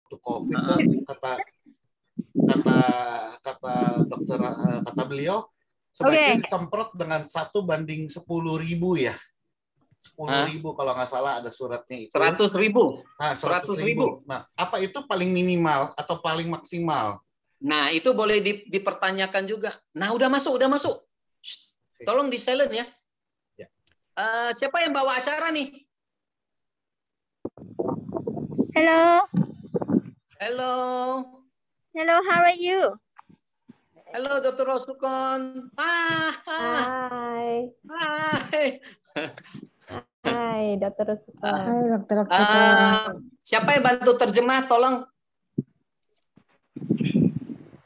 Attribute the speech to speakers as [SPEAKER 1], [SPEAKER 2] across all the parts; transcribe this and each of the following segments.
[SPEAKER 1] waktu COVID tuh kata dokter, kata beliau sebaiknya disemprot dengan 1:10.000 ya. 10.000 kalau nggak salah ada suratnya itu.
[SPEAKER 2] 100.000.
[SPEAKER 1] Nah, 100.000. Nah, apa itu paling minimal atau paling maksimal?
[SPEAKER 2] Nah, itu boleh dipertanyakan juga. Nah, udah masuk. Shh, tolong di silent ya. Siapa yang bawa acara nih?
[SPEAKER 3] Hello.
[SPEAKER 2] Hello.
[SPEAKER 3] Hello, how are you?
[SPEAKER 2] Halo, Dr. Rosukon.
[SPEAKER 4] Hai.
[SPEAKER 2] Hai.
[SPEAKER 4] Hai, Dr. Rosukon.
[SPEAKER 5] Hai, Dr. Rosukon.
[SPEAKER 2] Siapa yang bantu terjemah? Tolong.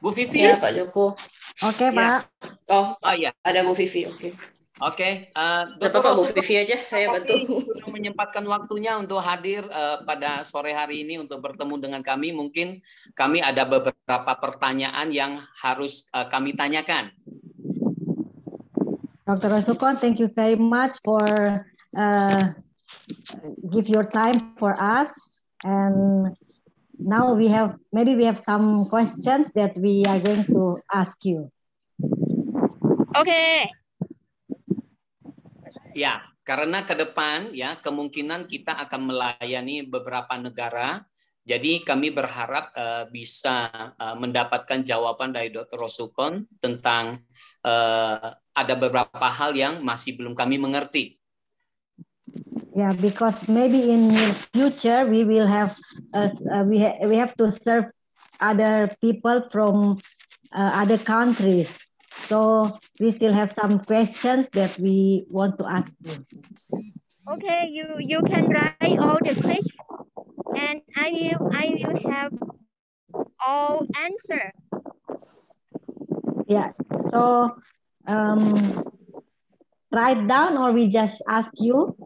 [SPEAKER 2] Bu Vivi?
[SPEAKER 6] Ya, Pak Joko.
[SPEAKER 5] Oke, Pak.
[SPEAKER 2] Oh ya.
[SPEAKER 6] Ada Bu Vivi, oke.
[SPEAKER 2] Oke,
[SPEAKER 6] Dr. Bu Vivi aja, saya bantu.
[SPEAKER 2] Sudah menyempatkan waktunya untuk hadir pada sore hari ini untuk bertemu dengan kami. Mungkin kami ada beberapa pertanyaan yang harus kami tanyakan.
[SPEAKER 5] Dr. Rosukon, thank you very much for give your time for us. And now maybe we have some questions that we are going to ask you.
[SPEAKER 3] Okay.
[SPEAKER 2] Ya, karena ke depan ya kemungkinan kita akan melayani beberapa negara. Jadi kami berharap bisa mendapatkan jawaban dari Dr. Rosukon tentang ada beberapa hal yang masih belum kami mengerti.
[SPEAKER 5] Yeah, because maybe in the future we will have we have to serve other people from other countries. So we still have some questions that we want to ask you.
[SPEAKER 3] Okay, you can write all the questions, and I will have all answer.
[SPEAKER 5] Yeah. So write down, or we just ask you.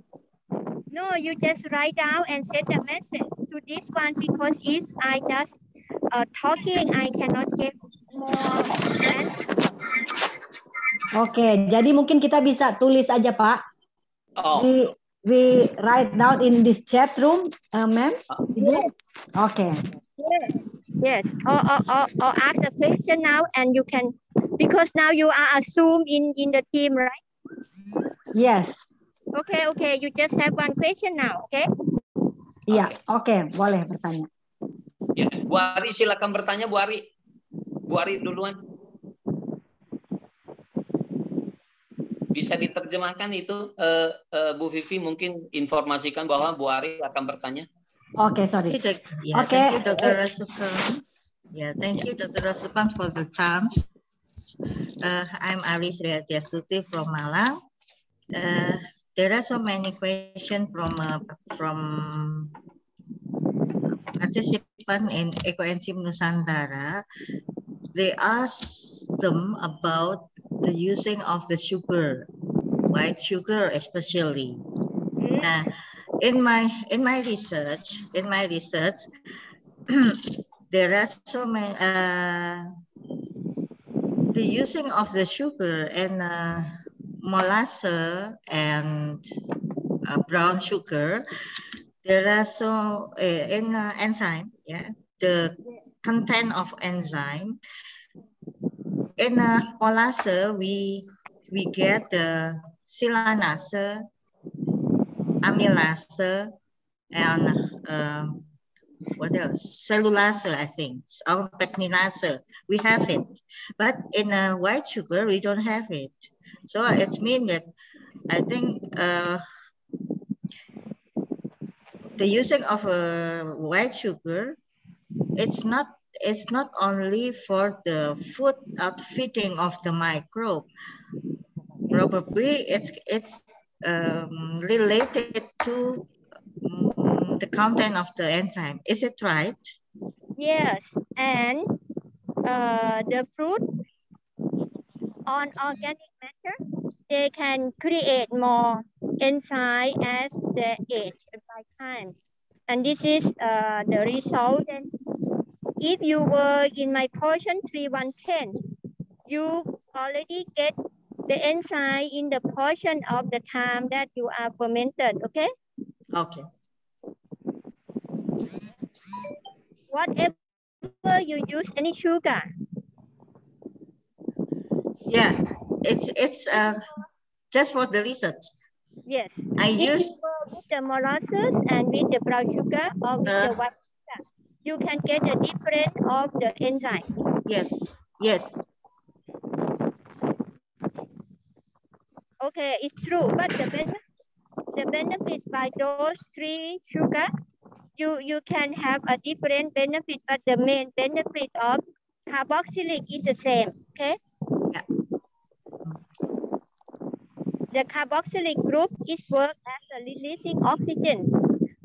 [SPEAKER 3] No, you just write down and send a message to this one, because if I just talking, I cannot get more answer.
[SPEAKER 5] Oke, jadi mungkin kita bisa tulis aja, Pak.
[SPEAKER 2] Oh.
[SPEAKER 5] We write down in this chat room, ma'am.
[SPEAKER 3] Yes.
[SPEAKER 5] Okay.
[SPEAKER 3] Yes. Or ask a question now, and you can, because now you are assumed in the team, right?
[SPEAKER 5] Yes.
[SPEAKER 3] Okay. You just have one question now, okay?
[SPEAKER 5] Iya, oke, boleh bertanya.
[SPEAKER 2] Ya, Bu Ari silakan bertanya, Bu Ari. Bu Ari duluan. Bisa diterjemahkan itu, Bu Vivi mungkin informasikan bahwa Bu Ari akan bertanya.
[SPEAKER 5] Oke, sorry.
[SPEAKER 7] Yeah,
[SPEAKER 5] Okay.
[SPEAKER 7] thank you, Dr. Rosukon. Yeah, thank you, Dr. Rosukon, for the chance. I'm Aris Riatiastuti from Malang. There are so many questions from participants in Ekoenzim Nusantara. They ask them about the using of the sugar, white sugar especially. Now, in my research, there are so many the using of the sugar and molasses and brown sugar. There are so in enzyme, yeah, the content of enzyme. In molasses, we get the silanase, amylase, and what else? Cellulase, I think, or pectinase. We have it, but in white sugar we don't have it. So it means that I think the using of white sugar, it's not only for the food feeding of the microbe. Probably it's related to the content of the enzyme. Is it right?
[SPEAKER 3] Yes, and the fruit on organic matter, they can create more enzyme as they age by time. And this is the result. And if you were in my portion 3110, you already get the enzyme in the portion of the time that you are fermented, okay?
[SPEAKER 7] Okay.
[SPEAKER 3] whatever you use any sugar.
[SPEAKER 7] Yeah, it's just for the research.
[SPEAKER 3] Yes.
[SPEAKER 7] I
[SPEAKER 3] If
[SPEAKER 7] use
[SPEAKER 3] you go with the molasses and with the brown sugar or with the white sugar, you can get a difference of the enzyme.
[SPEAKER 7] yes, yes.
[SPEAKER 3] Okay, it's true, but the benefit by those 3 sugar, you can have a different benefit, but the main benefit of carboxylic is the same. Okay.
[SPEAKER 7] Yeah.
[SPEAKER 3] The carboxylic group is work as a releasing oxygen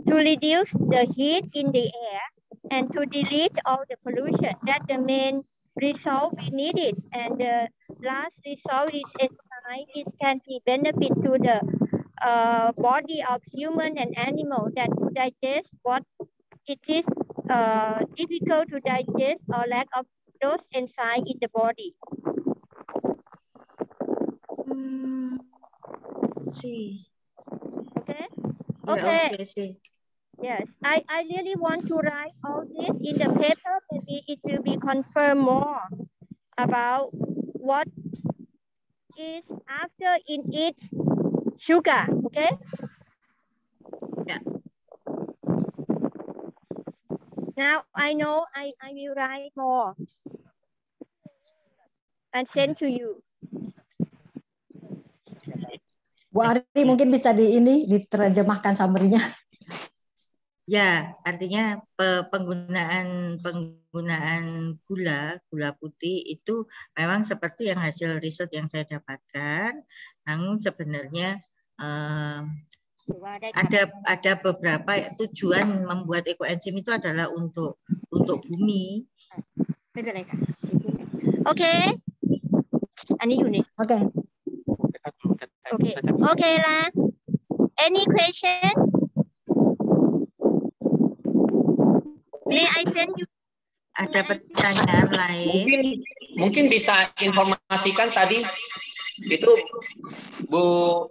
[SPEAKER 3] to reduce the heat in the air and to delete all the pollution. That's the main result we needed. And the last result is enzyme. It can be benefit to the body of human and animal that to digest what it is difficult to digest or lack of those enzymes in the body.
[SPEAKER 7] See.
[SPEAKER 3] Okay.
[SPEAKER 7] Yeah,
[SPEAKER 3] Okay.
[SPEAKER 7] okay, see.
[SPEAKER 3] Yes, I really want to write all this in the paper. Maybe it will be confirmed more about what is after in eat sugar. Okay.
[SPEAKER 7] Yeah.
[SPEAKER 3] Now I know I will write more and send to you.
[SPEAKER 5] Bu Ari mungkin bisa diterjemahkan summary-nya.
[SPEAKER 7] Ya, artinya penggunaan gula putih itu memang seperti yang hasil riset yang saya dapatkan. Namun sebenarnya ada beberapa tujuan membuat ekoenzim itu adalah untuk bumi.
[SPEAKER 3] Oke. Ini Yuni.
[SPEAKER 5] Oke.
[SPEAKER 3] Okay lah. Any question? May I send you?
[SPEAKER 7] Ada pertanyaan lain?
[SPEAKER 2] Mungkin bisa informasikan tadi itu Bu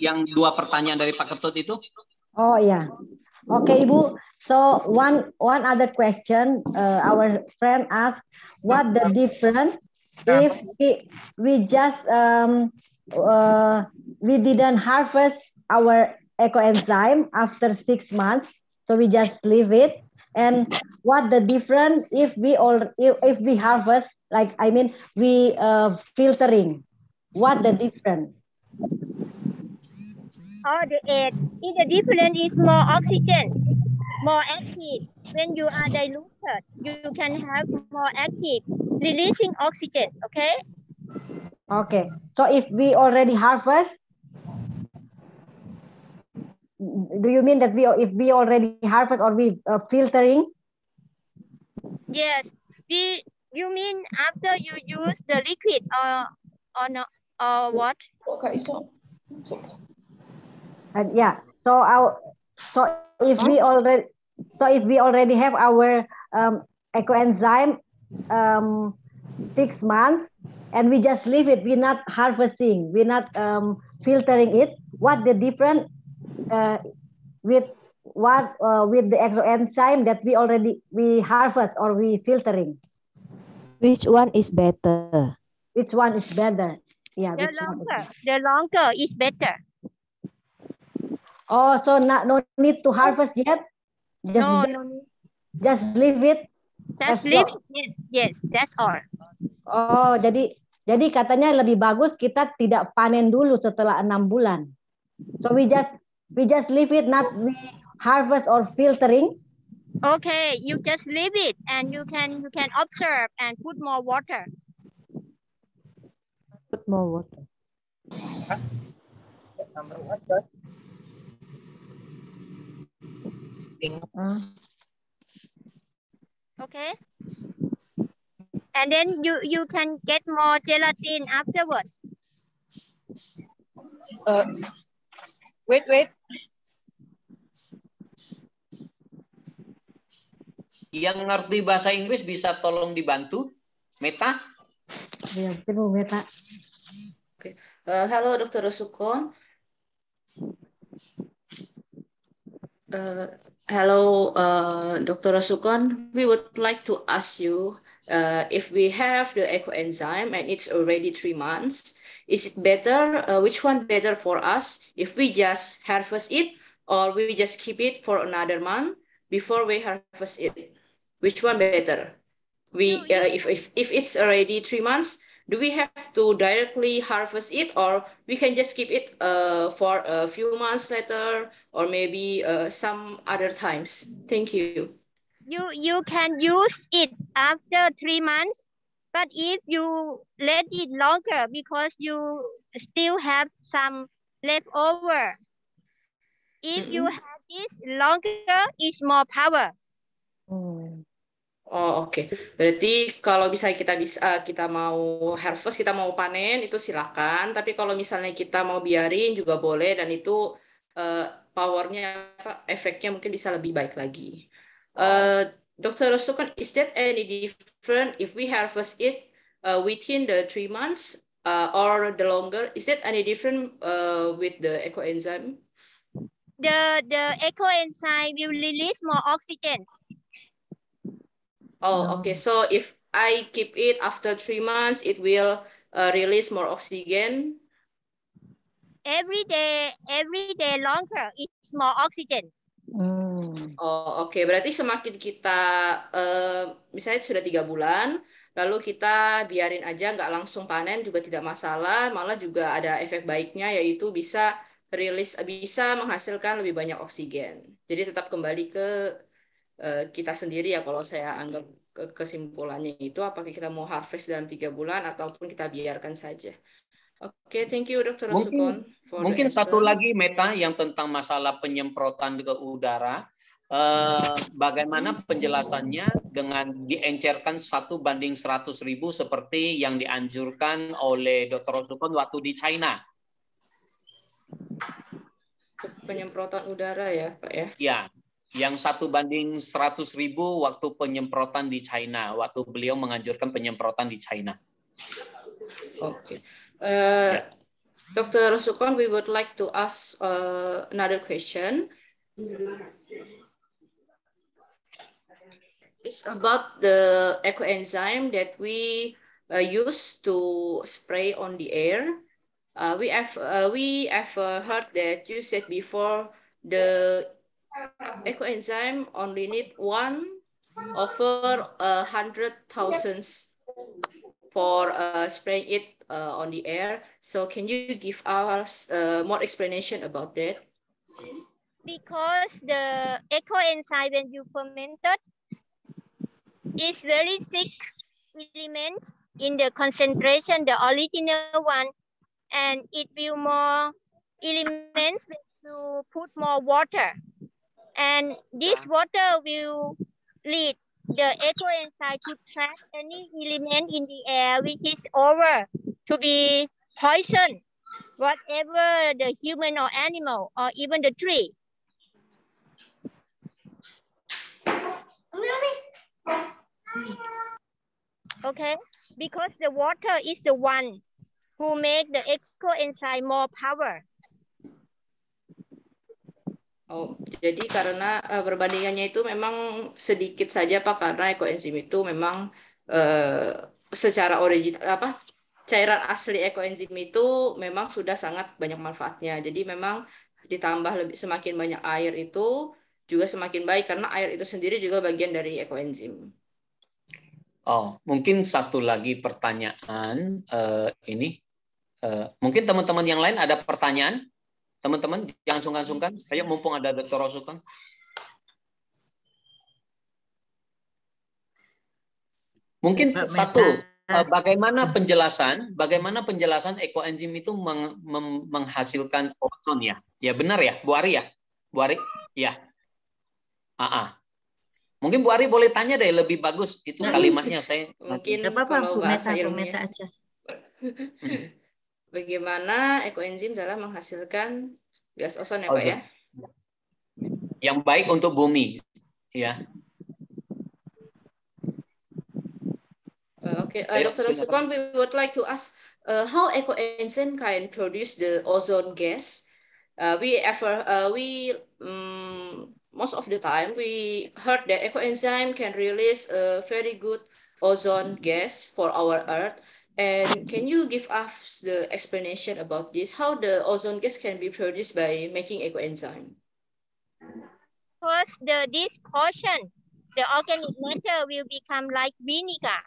[SPEAKER 2] yang 2 pertanyaan dari Pak Ketut itu.
[SPEAKER 5] Oh iya. Oke Ibu. So one other question, our friend asked, what the difference if we just we didn't harvest our ecoenzyme after 6 months, so we just leave it, and what the difference if we harvest, like I mean we filtering, what the difference?
[SPEAKER 3] Oh, the difference is more oxygen, more active. When you are diluted, you can have more active releasing oxygen. Okay.
[SPEAKER 5] Okay. So if we already harvest, do you mean that if we already harvest or we filtering?
[SPEAKER 3] Yes. You mean after you use the liquid or no, or what?
[SPEAKER 5] Yeah. So if we already have our ecoenzyme 6 months and we just leave it, we're not harvesting, we're not filtering it, what the difference with the ecoenzyme that we harvest or we filtering?
[SPEAKER 4] Which one is better?
[SPEAKER 5] Which one is better? Yeah.
[SPEAKER 3] The longer is better.
[SPEAKER 5] Oh, so no need to harvest yet? Just leave it.
[SPEAKER 3] Just leave it. Yes, that's all.
[SPEAKER 5] Oh, jadi katanya lebih bagus kita tidak panen dulu setelah 6 bulan. So we just leave it, not we harvest or filtering.
[SPEAKER 3] Okay, you just leave it and you can observe and put more water.
[SPEAKER 4] Put more water.
[SPEAKER 3] Okay. And then you can get more gelatin afterward.
[SPEAKER 8] Wait.
[SPEAKER 2] Yang ngerti bahasa Inggris bisa tolong dibantu, Meta?
[SPEAKER 5] Ya, betul Meta.
[SPEAKER 6] Okay. Halo Dr. Rosukon. Hello, Dr. Rasukon. We would like to ask you if we have the ecoenzyme and it's already 3 months, is it better? Which one better for us? If we just harvest it or we just keep it for another month before we harvest it? Which one better? If it's already 3 months, do we have to directly harvest it, or we can just keep it for a few months later, or maybe some other times? Thank you.
[SPEAKER 3] You can use it after 3 months, but if you let it longer because you still have some leftover, if you have this longer, it's more power.
[SPEAKER 6] Oh, oke. Berarti kalau misalnya kita mau harvest, kita mau panen itu silakan. Tapi kalau misalnya kita mau biarin juga boleh, dan itu powernya, efeknya mungkin bisa lebih baik lagi. Dr. Rasukon, is that any different if we harvest it within the 3 months or the longer? Is that any different with the ecoenzyme?
[SPEAKER 3] The ecoenzyme will release more oxygen.
[SPEAKER 6] Oh, okay. So if I keep it after 3 months, it will release more oxygen.
[SPEAKER 3] Every day longer, it's more oxygen.
[SPEAKER 6] Oh, oke. Berarti semakin kita misalnya sudah 3 bulan, lalu kita biarin aja, nggak langsung panen juga tidak masalah. Malah juga ada efek baiknya, yaitu bisa menghasilkan lebih banyak oksigen. Jadi tetap kembali ke kita sendiri ya, kalau saya anggap kesimpulannya itu apakah kita mau harvest dalam 3 bulan ataupun kita biarkan saja. Oke, thank you Dr. Rasukon.
[SPEAKER 2] Mungkin satu lagi Meta yang tentang masalah penyemprotan ke udara. Bagaimana penjelasannya dengan diencerkan 1:100.000 seperti yang dianjurkan oleh Dr. Rasukon waktu di China?
[SPEAKER 6] Penyemprotan udara ya, Pak ya?
[SPEAKER 2] Ya. Yang 1:100.000 waktu penyemprotan di China, waktu beliau menganjurkan penyemprotan di China.
[SPEAKER 6] Oke. Dr. Rasukon, we would like to ask another question. It's about the ecoenzyme that we use to spray on the air. We have heard that you said before the ecoenzyme only need 1/100,000 for spraying it on the air. So can you give us more explanation about that?
[SPEAKER 3] Because the ecoenzyme, when you fermented, is very thick element in the concentration, the original one, and it will more elements when you put more water. And this water will lead the ecoenzyme to trap any element in the air which is over to be poison, whatever the human or animal or even the tree. Okay, because the water is the one who make the ecoenzyme more power.
[SPEAKER 6] Oh, jadi karena perbandingannya itu memang sedikit saja Pak, karena ekoenzim itu memang secara original cairan asli ekoenzim itu memang sudah sangat banyak manfaatnya. Jadi memang ditambah semakin banyak air itu juga semakin baik, karena air itu sendiri juga bagian dari ekoenzim.
[SPEAKER 2] Oh, mungkin satu lagi pertanyaan ini. Mungkin teman-teman yang lain ada pertanyaan? Teman-teman, jangan sungkan-sungkan. Ayo, mumpung ada Dr. Rasukon. Mungkin satu, bagaimana penjelasan ekoenzim itu menghasilkan ozon ya? Ya benar ya, Bu Ari ya? Bu Ari? Ya. Mungkin Bu Ari boleh tanya deh, lebih bagus itu kalimatnya saya.
[SPEAKER 6] Mungkin
[SPEAKER 7] apa-apa, Bu Meta aja.
[SPEAKER 6] Bagaimana ekoenzim dalam menghasilkan gas ozon ya Pak ya?
[SPEAKER 2] Yang baik untuk bumi, ya.
[SPEAKER 6] Okay, Dr. Rasukon, we would like to ask how ecoenzym can produce the ozone gas. We most of the time we heard that ecoenzyme can release a very good ozone gas for our Earth. And can you give us the explanation about this? How the ozone gas can be produced by making ecoenzyme?
[SPEAKER 3] First, this portion, the organic matter will become like vinegar.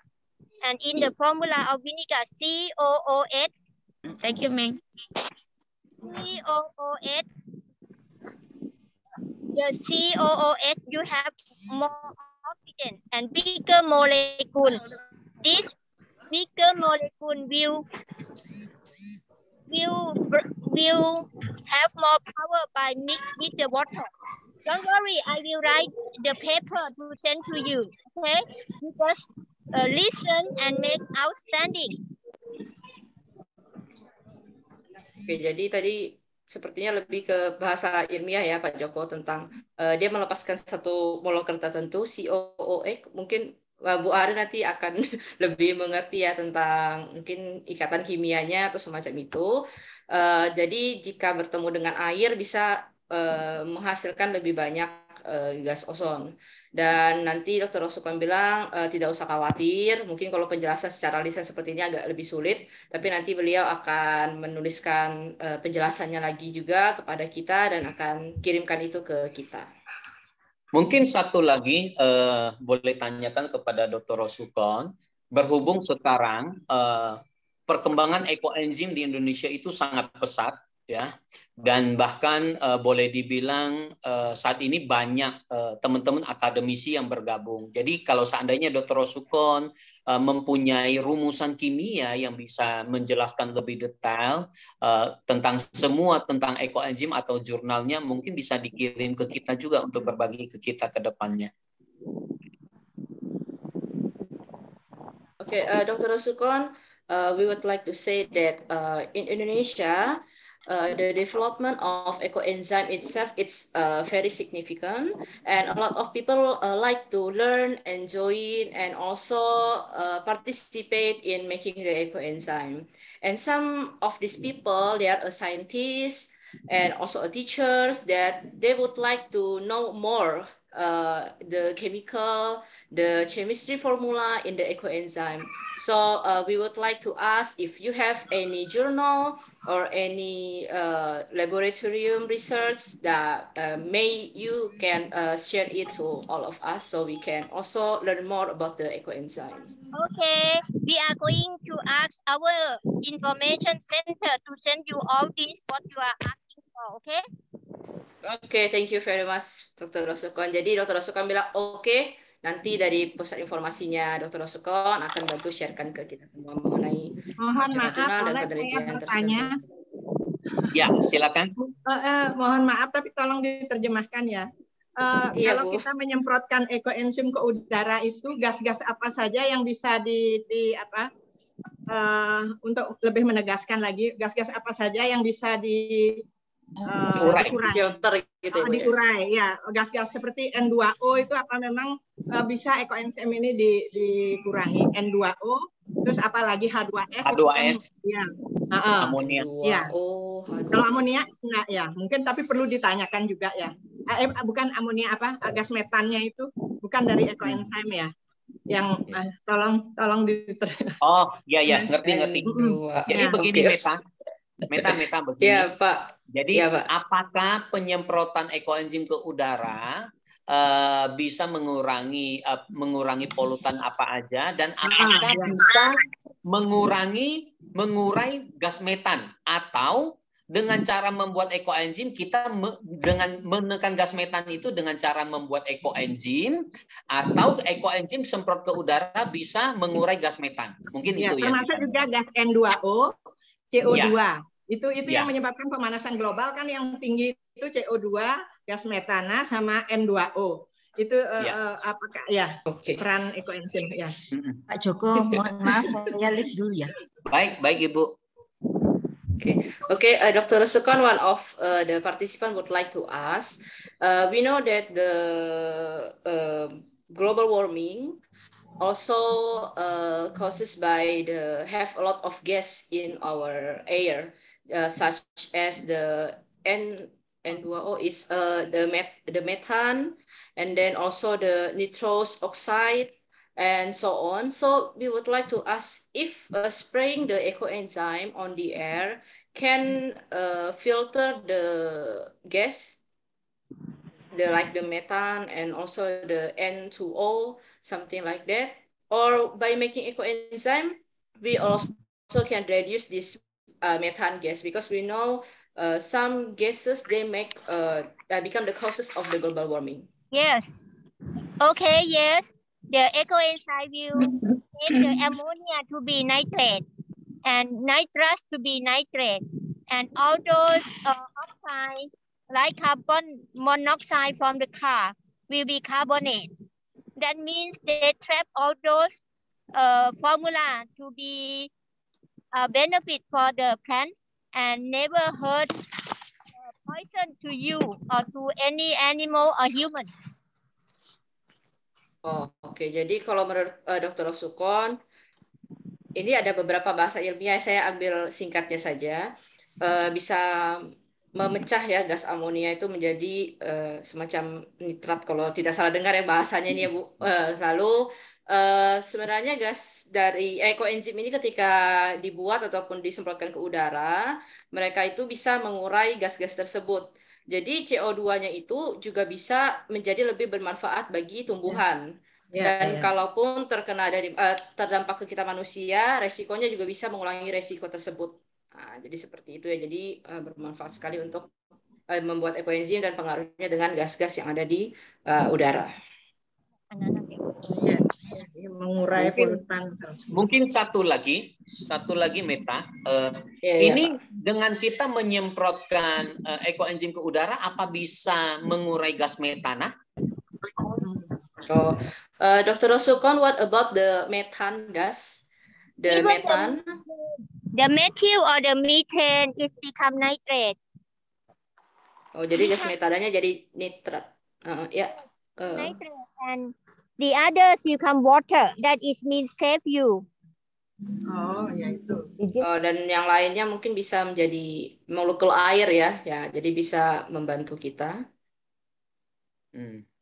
[SPEAKER 3] And in the formula of vinegar, COOH.
[SPEAKER 8] Thank you, Ming.
[SPEAKER 3] COOH. The COOH, you have more oxygen and bigger molecule. This bigger molecule will have more power by mix with the water. Don't worry, I will write the paper to send to you. Okay? Just listen and make outstanding.
[SPEAKER 6] Oke, jadi tadi sepertinya lebih ke bahasa ilmiah ya Pak Joko tentang dia melepaskan satu molekul tertentu COOH. Mungkin Bu Ari nanti akan lebih mengerti ya tentang mungkin ikatan kimianya atau semacam itu. Jadi jika bertemu dengan air bisa menghasilkan lebih banyak gas ozon. Dan nanti Dr. Rosukon bilang tidak usah khawatir, mungkin kalau penjelasan secara lisan seperti ini agak lebih sulit, tapi nanti beliau akan menuliskan penjelasannya lagi juga kepada kita dan akan kirimkan itu ke kita.
[SPEAKER 2] Mungkin satu lagi boleh tanyakan kepada Dr. Rosukon, berhubung sekarang perkembangan ekoenzim di Indonesia itu sangat pesat, ya, dan bahkan boleh dibilang saat ini banyak teman-teman akademisi yang bergabung. Jadi kalau seandainya Dr. Rosukon mempunyai rumusan kimia yang bisa menjelaskan lebih detail tentang ekoenzim atau jurnalnya, mungkin bisa dikirim ke kita juga untuk berbagi ke kita ke depannya.
[SPEAKER 6] Oke, Dr. Rosukon, we would like to say that in Indonesia, the development of ecoenzyme itself it's very significant, and a lot of people like to learn, enjoy it, and also participate in making the ecoenzyme. And some of these people, they are scientists and also teachers that they would like to know more the chemical, the chemistry formula in the ecoenzyme. So we would like to ask if you have any journal or any laboratorium research that you can share it to all of us so we can also learn more about the ecoenzyme.
[SPEAKER 3] Okay, we are going to ask our information center to send you all this what you are asking for, okay?
[SPEAKER 6] Oke, thank you very much, Dr. Rosukon. Jadi Dr. Rosukon bilang oke, nanti dari pusat informasinya Dr. Rosukon akan bantu sharekan ke kita semua mengenai jurnal-jurnal dan penelitian tersebut.
[SPEAKER 2] Ya, silakan.
[SPEAKER 9] Mohon maaf, tapi tolong diterjemahkan ya.
[SPEAKER 6] Iya,
[SPEAKER 9] kalau
[SPEAKER 6] Bu.
[SPEAKER 9] kita menyemprotkan ekoenzim ke udara itu gas-gas apa saja yang bisa untuk lebih menegaskan lagi, gas-gas apa saja yang bisa
[SPEAKER 6] dikurai, filter gitu ya.
[SPEAKER 9] Dikurai ya, gas-gas seperti N2O itu apa memang bisa ekoenzim ini dikurangi, N2O, terus apalagi H2S.
[SPEAKER 2] H2S.
[SPEAKER 9] Ya.
[SPEAKER 2] Amonia.
[SPEAKER 9] Ya. Kalau amonia enggak ya, mungkin tapi perlu ditanyakan juga ya. Bukan amonia gas metannya itu bukan dari ekoenzim ya. Yang tolong
[SPEAKER 2] Oh, ya, ngerti. Jadi begini Meta begini.
[SPEAKER 6] Ya, Pak.
[SPEAKER 2] Jadi
[SPEAKER 6] ya, Pak.
[SPEAKER 2] Apakah penyemprotan ekoenzim ke udara bisa mengurangi polutan apa aja, dan apakah bisa mengurai gas metan, atau dengan cara membuat ekoenzim kita dengan menekan gas metan itu dengan cara membuat ekoenzim, atau ekoenzim semprot ke udara bisa mengurai gas metan. Mungkin
[SPEAKER 9] ya,
[SPEAKER 2] itu ya.
[SPEAKER 9] Termasuk juga gas N2O, CO2.
[SPEAKER 2] Ya.
[SPEAKER 9] Itu yang menyebabkan pemanasan global kan, yang tinggi itu CO2, gas metana sama N2O. Itu apakah peran ekoenzim ya.
[SPEAKER 7] Pak Joko, mohon maaf saya lift dulu ya.
[SPEAKER 2] Baik Ibu.
[SPEAKER 6] Okay, Dr. Rosukon, one of the participants would like to ask, we know that the global warming also causes by have a lot of gas in our air, such as the N2O is the methane, and then also the nitrous oxide, and so on. So we would like to ask if spraying the ecoenzyme on the air can filter the gas, like the methane and also the N2O, something like that. Or by making ecoenzyme, we also can reduce this methane gas, because we know some gases, they become the causes of the global warming.
[SPEAKER 3] Yes. Okay, yes. The ecoenzyme will make the ammonia to be nitrate and nitrous to be nitrate. And all those oxides, like carbon monoxide from the car, will be carbonate. That means they trap all those formula to be a benefit for the plants and never hurt poison to you or to any animal or human.
[SPEAKER 6] Oh, oke. Jadi kalau menurut Dr. Rosukon, ini ada beberapa bahasa ilmiah, saya ambil singkatnya saja. Bisa memecah ya gas amonia itu menjadi semacam nitrat, kalau tidak salah dengar ya bahasanya ini ya Bu. Lalu sebenarnya gas dari ekoenzim ini ketika dibuat ataupun disemprotkan ke udara, mereka itu bisa mengurai gas-gas tersebut. Jadi CO2-nya itu juga bisa menjadi lebih bermanfaat bagi tumbuhan. Dan kalaupun terdampak ke kita manusia, resikonya juga bisa mengurangi resiko tersebut. Nah, jadi seperti itu ya. Jadi bermanfaat sekali untuk membuat ekoenzim dan pengaruhnya dengan gas-gas yang ada di udara.
[SPEAKER 9] Mengurai polutan.
[SPEAKER 2] Mungkin satu lagi Meta. Ini dengan kita menyemprotkan ekoenzim ke udara, apa bisa mengurai gas metana?
[SPEAKER 6] So, Dr. Rosukon, what about the methane gas? The methane?
[SPEAKER 3] The methyl or the methane is become nitrate.
[SPEAKER 6] Oh, jadi gas metananya jadi nitrat.
[SPEAKER 3] Nitrate, and the others become water. That is means save you.
[SPEAKER 9] Oh, ya itu.
[SPEAKER 6] Dan yang lainnya mungkin bisa menjadi molekul air ya. Jadi bisa membantu kita.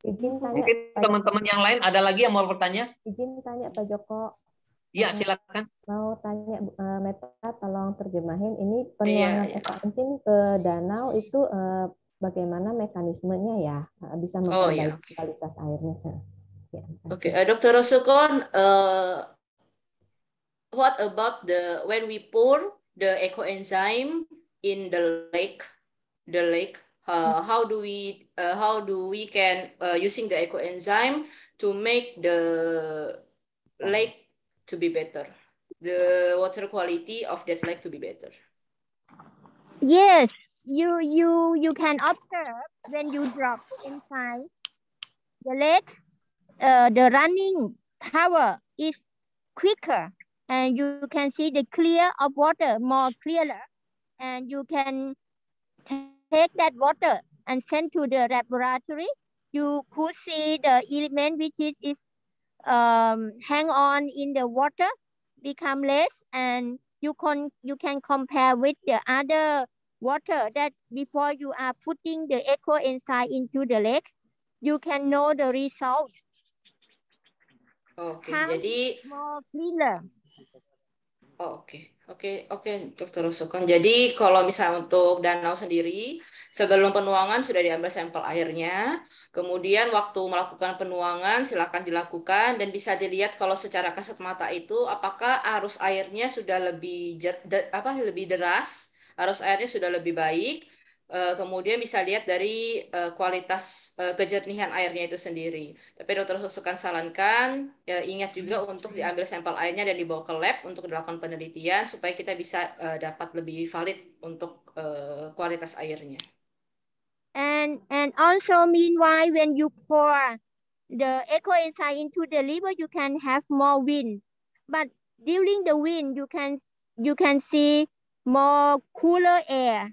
[SPEAKER 2] Mungkin teman-teman yang lain ada lagi yang mau bertanya?
[SPEAKER 4] Izin tanya Pak Joko.
[SPEAKER 2] Iya, silakan.
[SPEAKER 4] Mau tanya Meta, tolong terjemahin ini penuangan ekoenzim ke danau itu bagaimana mekanismenya ya? Bisa memperbaiki kualitas airnya.
[SPEAKER 6] Oke, Dr. Rosukon, what about when we pour the ecoenzyme in the lake? How do we can using the ecoenzyme to make the lake to be better, the water quality of that lake to be better?
[SPEAKER 3] Yes, you can observe when you drop inside the lake, the running power is quicker, and you can see the clear of water more clearer, and you can take that water and send to the laboratory. You could see the element which is hang on in the water become less, and you can compare with the other water that before you are putting the ecoenzyme into the lake, you can know the result.
[SPEAKER 6] Oke, jadi
[SPEAKER 3] more cleaner.
[SPEAKER 6] Oke, Dr. Rosukon. Jadi kalau misalnya untuk danau sendiri, sebelum penuangan sudah diambil sampel airnya, kemudian waktu melakukan penuangan silakan dilakukan dan bisa dilihat kalau secara kasat mata itu apakah arus airnya sudah lebih deras, arus airnya sudah lebih baik. Kemudian bisa lihat dari kualitas kejernihan airnya itu sendiri. Tapi Dr. Rosukon sarankan ingat juga untuk diambil sampel airnya dan dibawa ke lab untuk dilakukan penelitian supaya kita bisa dapat lebih valid untuk kualitas airnya.
[SPEAKER 3] And also meanwhile when you pour the ecoenzyme into the river, you can have more wind. But during the wind, you can see more cooler air.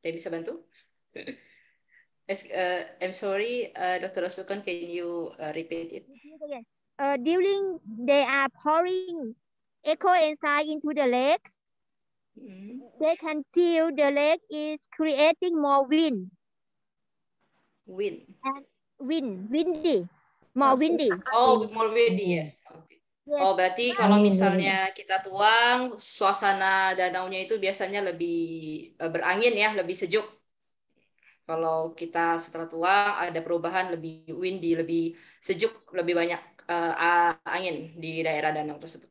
[SPEAKER 6] Saya bisa bantu? I'm sorry, Dr. Rosukon, can you repeat it?
[SPEAKER 3] During they are pouring ecoenzyme into the lake, they can feel the lake is creating more wind.
[SPEAKER 6] Wind.
[SPEAKER 3] And windy. More windy.
[SPEAKER 6] Oh, more windy, yes.
[SPEAKER 3] Yes.
[SPEAKER 6] Oh, berarti kalau misalnya kita tuang, suasana danaunya itu biasanya lebih berangin ya, lebih sejuk. Kalau kita setelah tuang ada perubahan lebih windy, lebih sejuk, lebih banyak angin di daerah danau tersebut.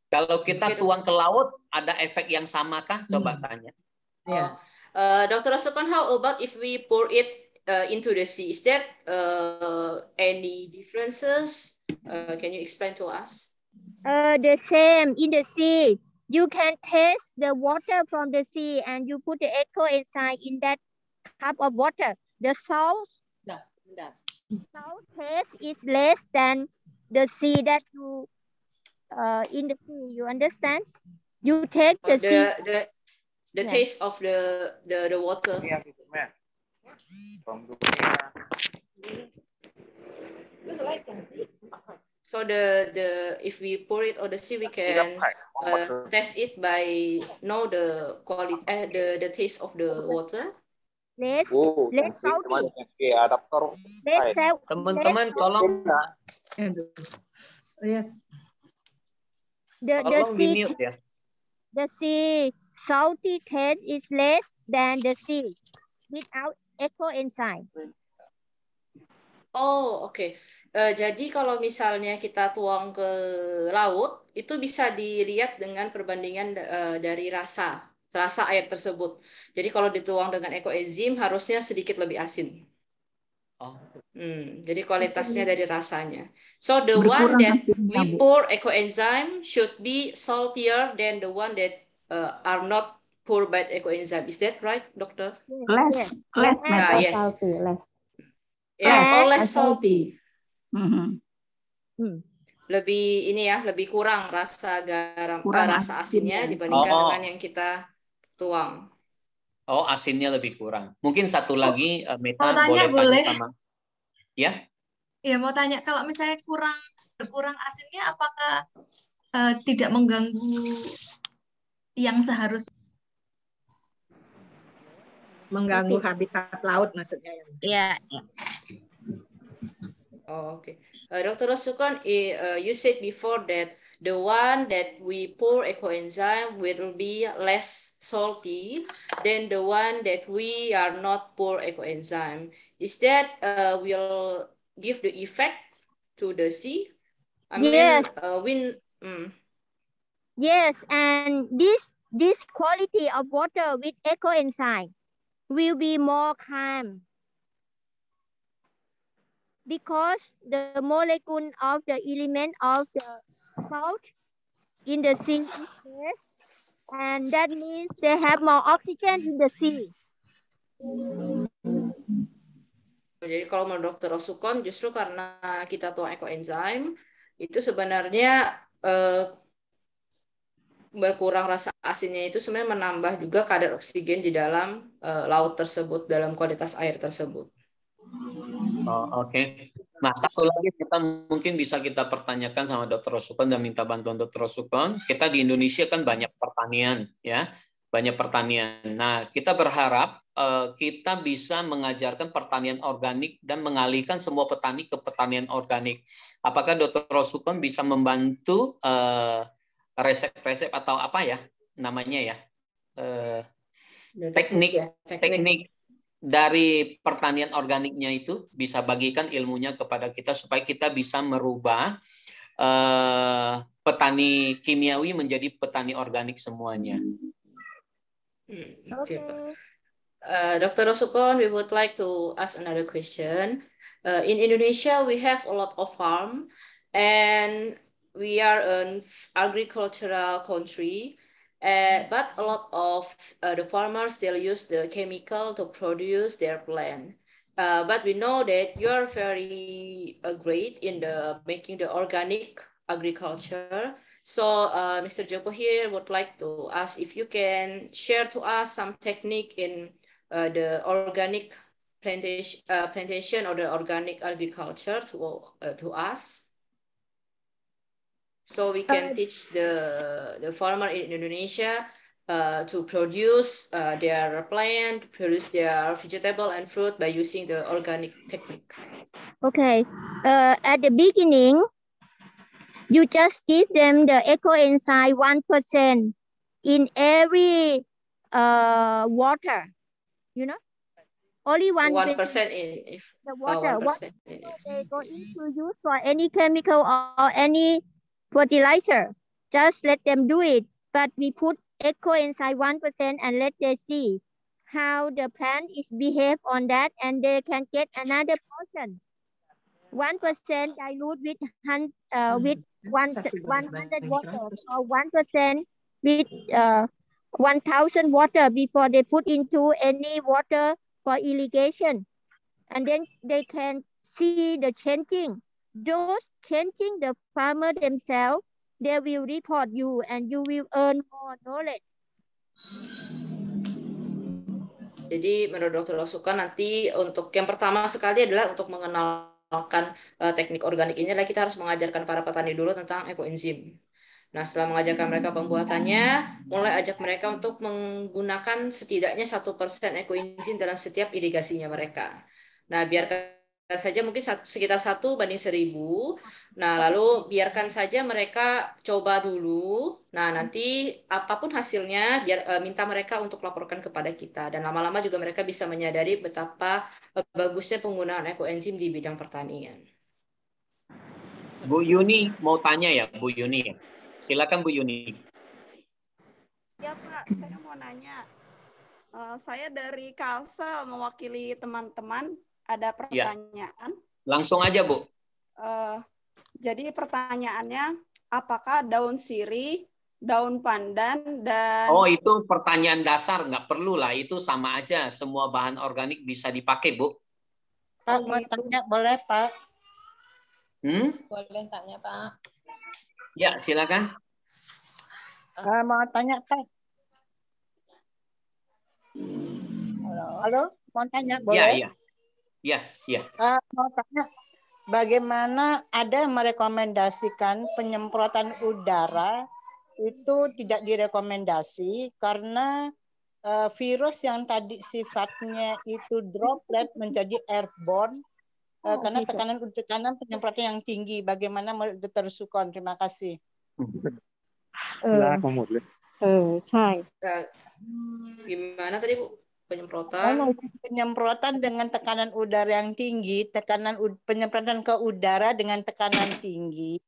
[SPEAKER 2] Kalau kita tuang ke laut, ada efek yang samakah? Coba tanya.
[SPEAKER 6] Yeah. Dr. Rasukan, how about if we pour it into the sea? Is that any differences? Can you explain to us?
[SPEAKER 3] The same in the sea. You can taste the water from the sea and you put the echo enzyme in that cup of water. The salt taste is less than the sea that you in the sea. You understand? You take the sea.
[SPEAKER 6] The taste of the water. So if we pour it on the sea, we can test it by know the quality, the taste of the water.
[SPEAKER 3] Less salty.
[SPEAKER 2] Teman-teman tolong di-mute ya.
[SPEAKER 3] The sea salty taste is less than the sea without echo enzyme.
[SPEAKER 6] Oh, oke. Jadi kalau misalnya kita tuang ke laut, itu bisa dilihat dengan perbandingan dari rasa air tersebut. Jadi kalau dituang dengan ekoenzim harusnya sedikit lebih asin. Jadi kualitasnya dari rasanya. So the one that we pour ekoenzim should be saltier than the one that are not poured by ekoenzim. Is that right, Doctor?
[SPEAKER 5] Less
[SPEAKER 4] salty, less.
[SPEAKER 6] Less salty. Lebih ini ya, lebih kurang rasa rasa asinnya dibandingkan dengan yang kita tuang.
[SPEAKER 2] Oh, asinnya lebih kurang. Mungkin satu lagi, Meta boleh tanya sama. Ya?
[SPEAKER 8] Ya, mau tanya, kalau misalnya berkurang asinnya, apakah tidak mengganggu yang seharusnya?
[SPEAKER 9] Mengganggu habitat laut maksudnya.
[SPEAKER 8] Iya.
[SPEAKER 6] Oh, okay. Dr. Rasukan, you said before that the one that we pour ekoenzim will be less salty than the one that we are not pour ekoenzim. Is that will give the effect to the sea? I mean,
[SPEAKER 3] yes.
[SPEAKER 6] Yes,
[SPEAKER 3] and this quality of water with ekoenzim will be more calm. Because the molecule of the element of the salt in the sea is less, and that means they have more oxygen in the sea.
[SPEAKER 6] Jadi kalau menurut Dr. Rasukan, justru karena kita tuang ekoenzim, itu sebenarnya berkurang rasa asinnya itu sebenarnya menambah juga kadar oksigen di dalam laut tersebut, dalam kualitas air tersebut.
[SPEAKER 2] Oh, oke. Nah, satu lagi mungkin bisa kita pertanyakan sama Dr. Rasukan dan minta bantuan Dr. Rasukan. Kita di Indonesia kan banyak pertanian, ya, banyak pertanian. Nah, kita berharap kita bisa mengajarkan pertanian organik dan mengalihkan semua petani ke pertanian organik. Apakah Dr. Rasukan bisa membantu resep-resep atau apa ya namanya ya, teknik dari pertanian organiknya itu, bisa bagikan ilmunya kepada kita supaya kita bisa merubah petani kimiawi menjadi petani organik semuanya.
[SPEAKER 6] Okay. Dr. Rasukan, we would like to ask another question. In Indonesia, we have a lot of farm, and we are an agricultural country. But a lot of the farmers still use the chemical to produce their plant. But we know that you are very great in making the organic agriculture. So Mr. Joko here would like to ask if you can share to us some technique in the organic plantation or the organic agriculture to us. So we can teach the farmer in Indonesia to produce their plant, to produce their vegetable and fruit by using the organic technique.
[SPEAKER 3] Okay. At the beginning, you just give them the ecoenzyme 1% in every water, you know, only
[SPEAKER 6] 1% in
[SPEAKER 3] the water.
[SPEAKER 6] 1%
[SPEAKER 3] They go into use for any chemical or any fertilizer. Just let them do it. But we put ecoenzyme 1% and let them see how the plant is behave on that, and they can get another portion. 1% dilute with 100 water, or 1% with 1,000 water before they put into any water for irrigation. And then they can see the changing. Those changing, the farmer themselves, they will report you and you will earn more knowledge.
[SPEAKER 6] Jadi menurut Dr. Rosukan nanti untuk yang pertama sekali adalah untuk mengenalkan teknik organik ini adalah kita harus mengajarkan para petani dulu tentang ekoenzim. Nah, setelah mengajarkan mereka pembuatannya, mulai ajak mereka untuk menggunakan setidaknya 1% ekoenzim dalam setiap irigasinya mereka. Nah, biarkan saja mungkin sekitar 1:1000. Nah, lalu biarkan saja mereka coba dulu. Nah, nanti apapun hasilnya, minta mereka untuk laporkan kepada kita. Dan lama-lama juga mereka bisa menyadari betapa bagusnya penggunaan ekoenzim di bidang pertanian.
[SPEAKER 2] Bu Yuni mau tanya ya, Bu Yuni. Silakan Bu Yuni.
[SPEAKER 10] Ya Pak, saya mau nanya. Saya dari Kalsel mewakili teman-teman. Ada pertanyaan.
[SPEAKER 2] Ya. Langsung aja Bu.
[SPEAKER 10] Jadi pertanyaannya, apakah daun sirih, daun pandan, dan...
[SPEAKER 2] Oh, itu pertanyaan dasar, nggak perlu lah. Itu sama aja. Semua bahan organik bisa dipakai, Bu.
[SPEAKER 7] Pak, mau tanya boleh Pak?
[SPEAKER 11] Boleh tanya Pak.
[SPEAKER 2] Ya, silakan.
[SPEAKER 7] Mau tanya Pak. Halo, mau tanya boleh?
[SPEAKER 2] Ya.
[SPEAKER 7] Mau tanya, bagaimana ada yang merekomendasikan penyemprotan udara itu tidak direkomendasi karena virus yang tadi sifatnya itu droplet menjadi airborne karena tekanan penyemprotan yang tinggi. Bagaimana menurut Dr. Sukon? Terima kasih.
[SPEAKER 6] Gimana tadi Bu? Penyemprotan?
[SPEAKER 7] Penyemprotan dengan tekanan udara yang tinggi, penyemprotan ke udara dengan tekanan tinggi,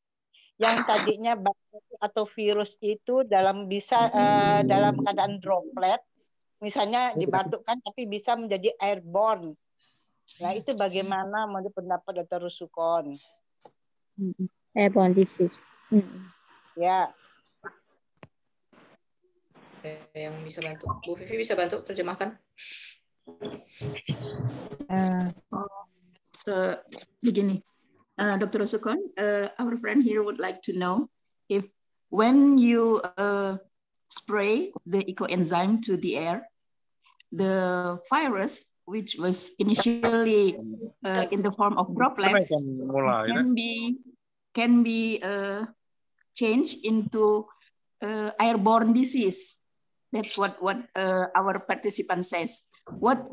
[SPEAKER 7] yang tadinya bakteri atau virus itu dalam keadaan droplet, misalnya dibatukkan tapi bisa menjadi airborne. Nah, itu bagaimana menurut pendapat Dr. Sukon?
[SPEAKER 3] Airborne disease.
[SPEAKER 7] Ya.
[SPEAKER 6] Yang bisa bantu. Bu Vivi bisa bantu terjemahkan?
[SPEAKER 12] Begini, Dr. Sukon, our friend here would like to know if when you spray the ecoenzyme to the air, the virus which was initially in the form of droplets can be changed into airborne disease. That's what our participant says. What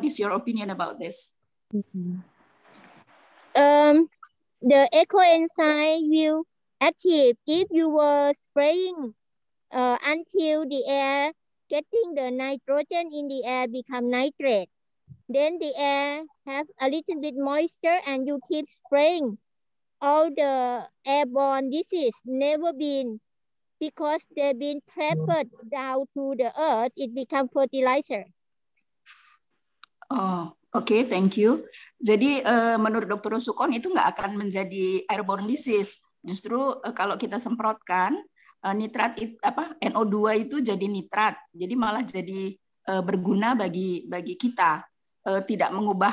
[SPEAKER 12] is your opinion about this?
[SPEAKER 3] The ecoenzyme will active if you were spraying until the air getting the nitrogen in the air become nitrate. Then the air have a little bit moisture and you keep spraying. All the airborne disease never been, because they've been trapped down to the earth, it become fertilizer.
[SPEAKER 12] Oh, okay, thank you. Jadi menurut Dr. Sukon itu nggak akan menjadi airborne disease. Justru kalau kita semprotkan nitrat NO2 itu jadi nitrat, jadi malah jadi berguna bagi kita, tidak mengubah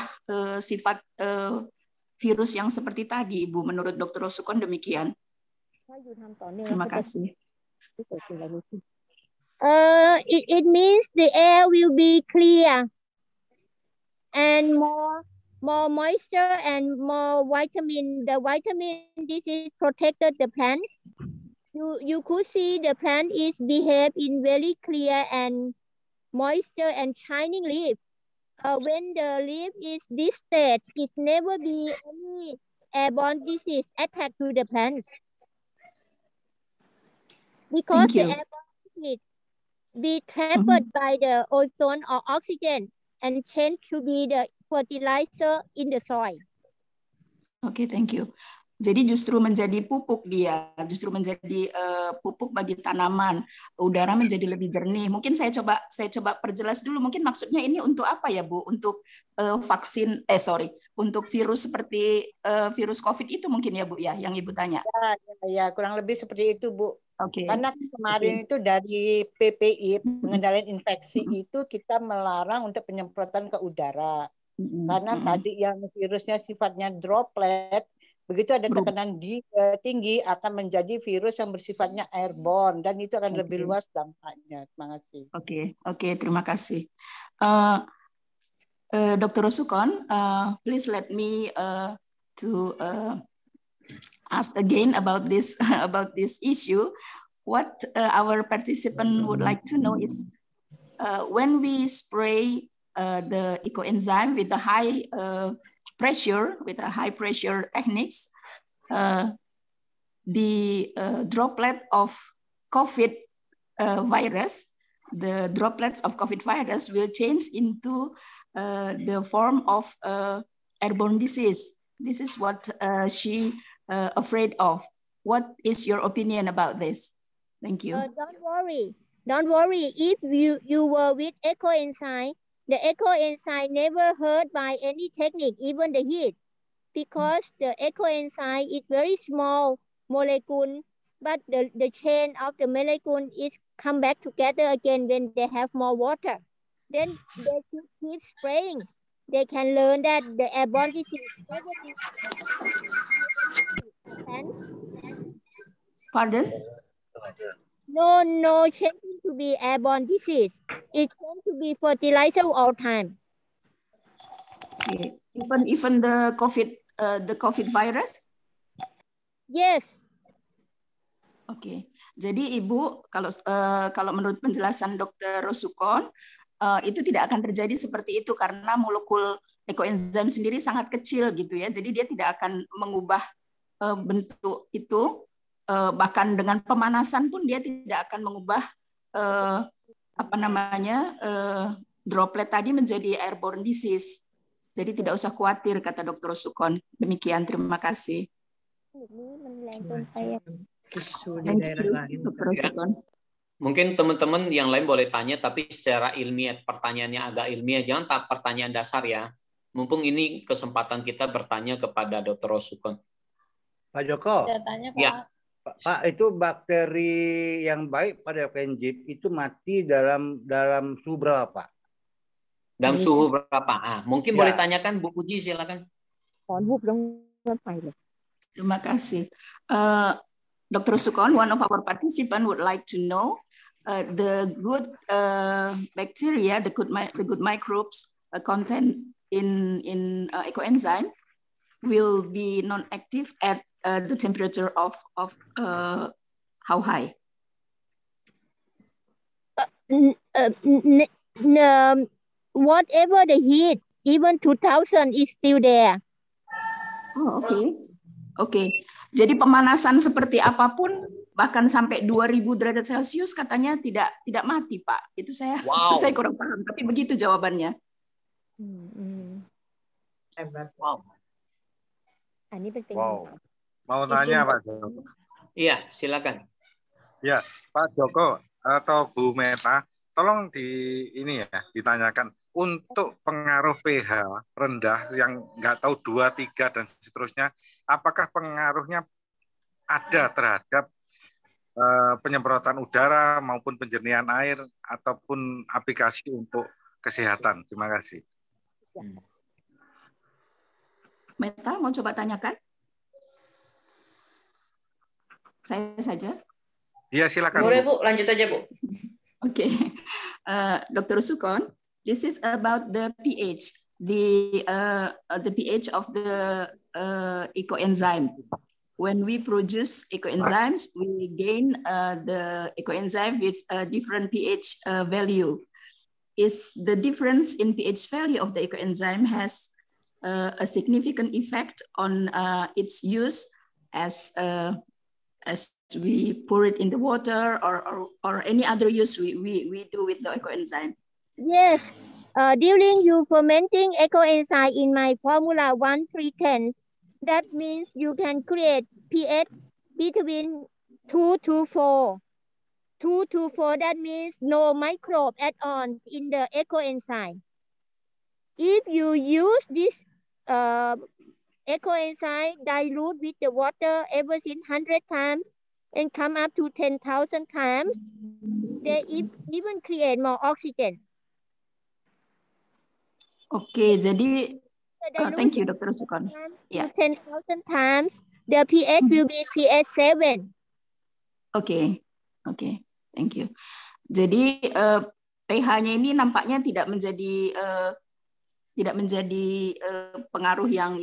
[SPEAKER 12] sifat virus yang seperti tadi, Ibu. Menurut Dr. Sukon demikian. Terima kasih.
[SPEAKER 3] It means the air will be clear and more moisture and more vitamin. The vitamin, this is protected the plant. you could see the plant is behave in very clear and moisture and shining leaf. When the leaf is this state, it never be any airborne disease attack to the plants. Because the airborne disease be trapped by the ozone or oxygen and change to be the fertilizer in the soil.
[SPEAKER 12] Oke, thank you. Jadi justru menjadi pupuk dia, justru menjadi pupuk bagi tanaman. Udara menjadi lebih jernih. Mungkin saya coba perjelas dulu. Mungkin maksudnya ini untuk apa ya, Bu? Untuk vaksin, untuk virus seperti virus COVID itu mungkin ya, Bu ya, yang Ibu tanya.
[SPEAKER 11] Ya, kurang lebih seperti itu, Bu.
[SPEAKER 12] Oke.
[SPEAKER 11] Karena kemarin itu dari PPI pengendalian infeksi itu kita melarang untuk penyemprotan ke udara. Karena tadi yang virusnya sifatnya droplet, begitu ada tekanan tinggi akan menjadi virus yang bersifatnya airborne dan itu akan lebih luas dampaknya. Terima kasih.
[SPEAKER 12] Oke, terima kasih. Dr. Rosukon, please let me to ask again about this issue. What our participant would like to know is when we spray the ecoenzyme with the high pressure, with a high pressure techniques, the droplet of COVID virus, the droplets of COVID virus will change into the form of airborne disease. This is what she afraid of. What is your opinion about this? Thank you.
[SPEAKER 3] Don't worry. If you were with ecoenzyme, the ecoenzyme never hurt by any technique, even the heat, because the ecoenzyme is very small molecule, but the chain of the molecule is come back together again when they have more water. Then they should keep spraying. They can learn that the airborne disease never be.
[SPEAKER 12] Pardon?
[SPEAKER 3] No changing to be airborne disease. It tends to be fertilizer all time.
[SPEAKER 12] Okay. Even the COVID virus?
[SPEAKER 3] Yes.
[SPEAKER 12] Oke. Jadi Ibu, kalau menurut penjelasan Dr. Rosukon, itu tidak akan terjadi seperti itu karena molekul ekoenzim sendiri sangat kecil gitu ya. Jadi dia tidak akan mengubah bentuk itu, bahkan dengan pemanasan pun dia tidak akan mengubah droplet tadi menjadi airborne disease. Jadi tidak usah khawatir, kata Dr. Rosukon. Demikian, terima kasih. Dr. Rosukon.
[SPEAKER 2] Mungkin teman-teman yang lain boleh tanya, tapi secara ilmiah, pertanyaannya agak ilmiah. Jangan tak pertanyaan dasar ya. Mumpung ini kesempatan kita bertanya kepada Dr. Rosukon.
[SPEAKER 13] Pak Joko.
[SPEAKER 8] Saya tanya, Pak.
[SPEAKER 2] Ya.
[SPEAKER 13] Pak, itu bakteri yang baik pada ecoenzym itu mati dalam suhu berapa, Pak?
[SPEAKER 2] Dalam suhu berapa? Mungkin boleh tanyakan Bu Puji, silakan.
[SPEAKER 12] Terima kasih. Dr. Sukon, one of our participants would like to know the good bacteria, the good microbes content in ecoenzyme will be non-active at the temperature of how high?
[SPEAKER 3] Whatever the heat, even 2000 is still there.
[SPEAKER 12] Oh, oke. Jadi pemanasan seperti apapun, bahkan sampai 2000 derajat Celcius katanya tidak mati, Pak. Itu saya kurang paham, tapi begitu jawabannya.
[SPEAKER 2] Wow.
[SPEAKER 4] Ini penting.
[SPEAKER 13] Wow. Mau tanya Pak Joko?
[SPEAKER 2] Iya, silakan.
[SPEAKER 13] Ya, Pak Joko atau Bu Meta, tolong ditanyakan untuk pengaruh pH rendah yang nggak tahu 2, 3 dan seterusnya, apakah pengaruhnya ada terhadap penyemprotan udara maupun penjernihan air ataupun aplikasi untuk kesehatan? Terima kasih.
[SPEAKER 12] Meta mau coba tanyakan? Saya saja?
[SPEAKER 13] Iya, silakan.
[SPEAKER 6] Boleh, Bu. Lanjut aja, Bu.
[SPEAKER 12] Oke. Dr. Sukon, this is about the pH, the pH of the ecoenzyme. when we produce ecoenzymes, we gain the ecoenzyme with a different pH value. Is the difference in pH value of the ecoenzyme has a significant effect on its use as we pour it in the water or any other use we do with the ecoenzyme?
[SPEAKER 3] Yes. During you fermenting ecoenzyme in my formula 1,3,10, that means you can create pH between 2 to 4. 2 to 4, that means no microbe at all in the ecoenzyme. If you use this ecoenzyme dilute with the water ever since 100 times and come up to 10,000 times, they even create more oxygen.
[SPEAKER 12] Oke, jadi thank you, Dr. Sukon.
[SPEAKER 3] Yeah. 10,000 times, the pH will be pH 7.
[SPEAKER 12] Oke, thank you. Jadi pH-nya ini nampaknya tidak menjadi pengaruh yang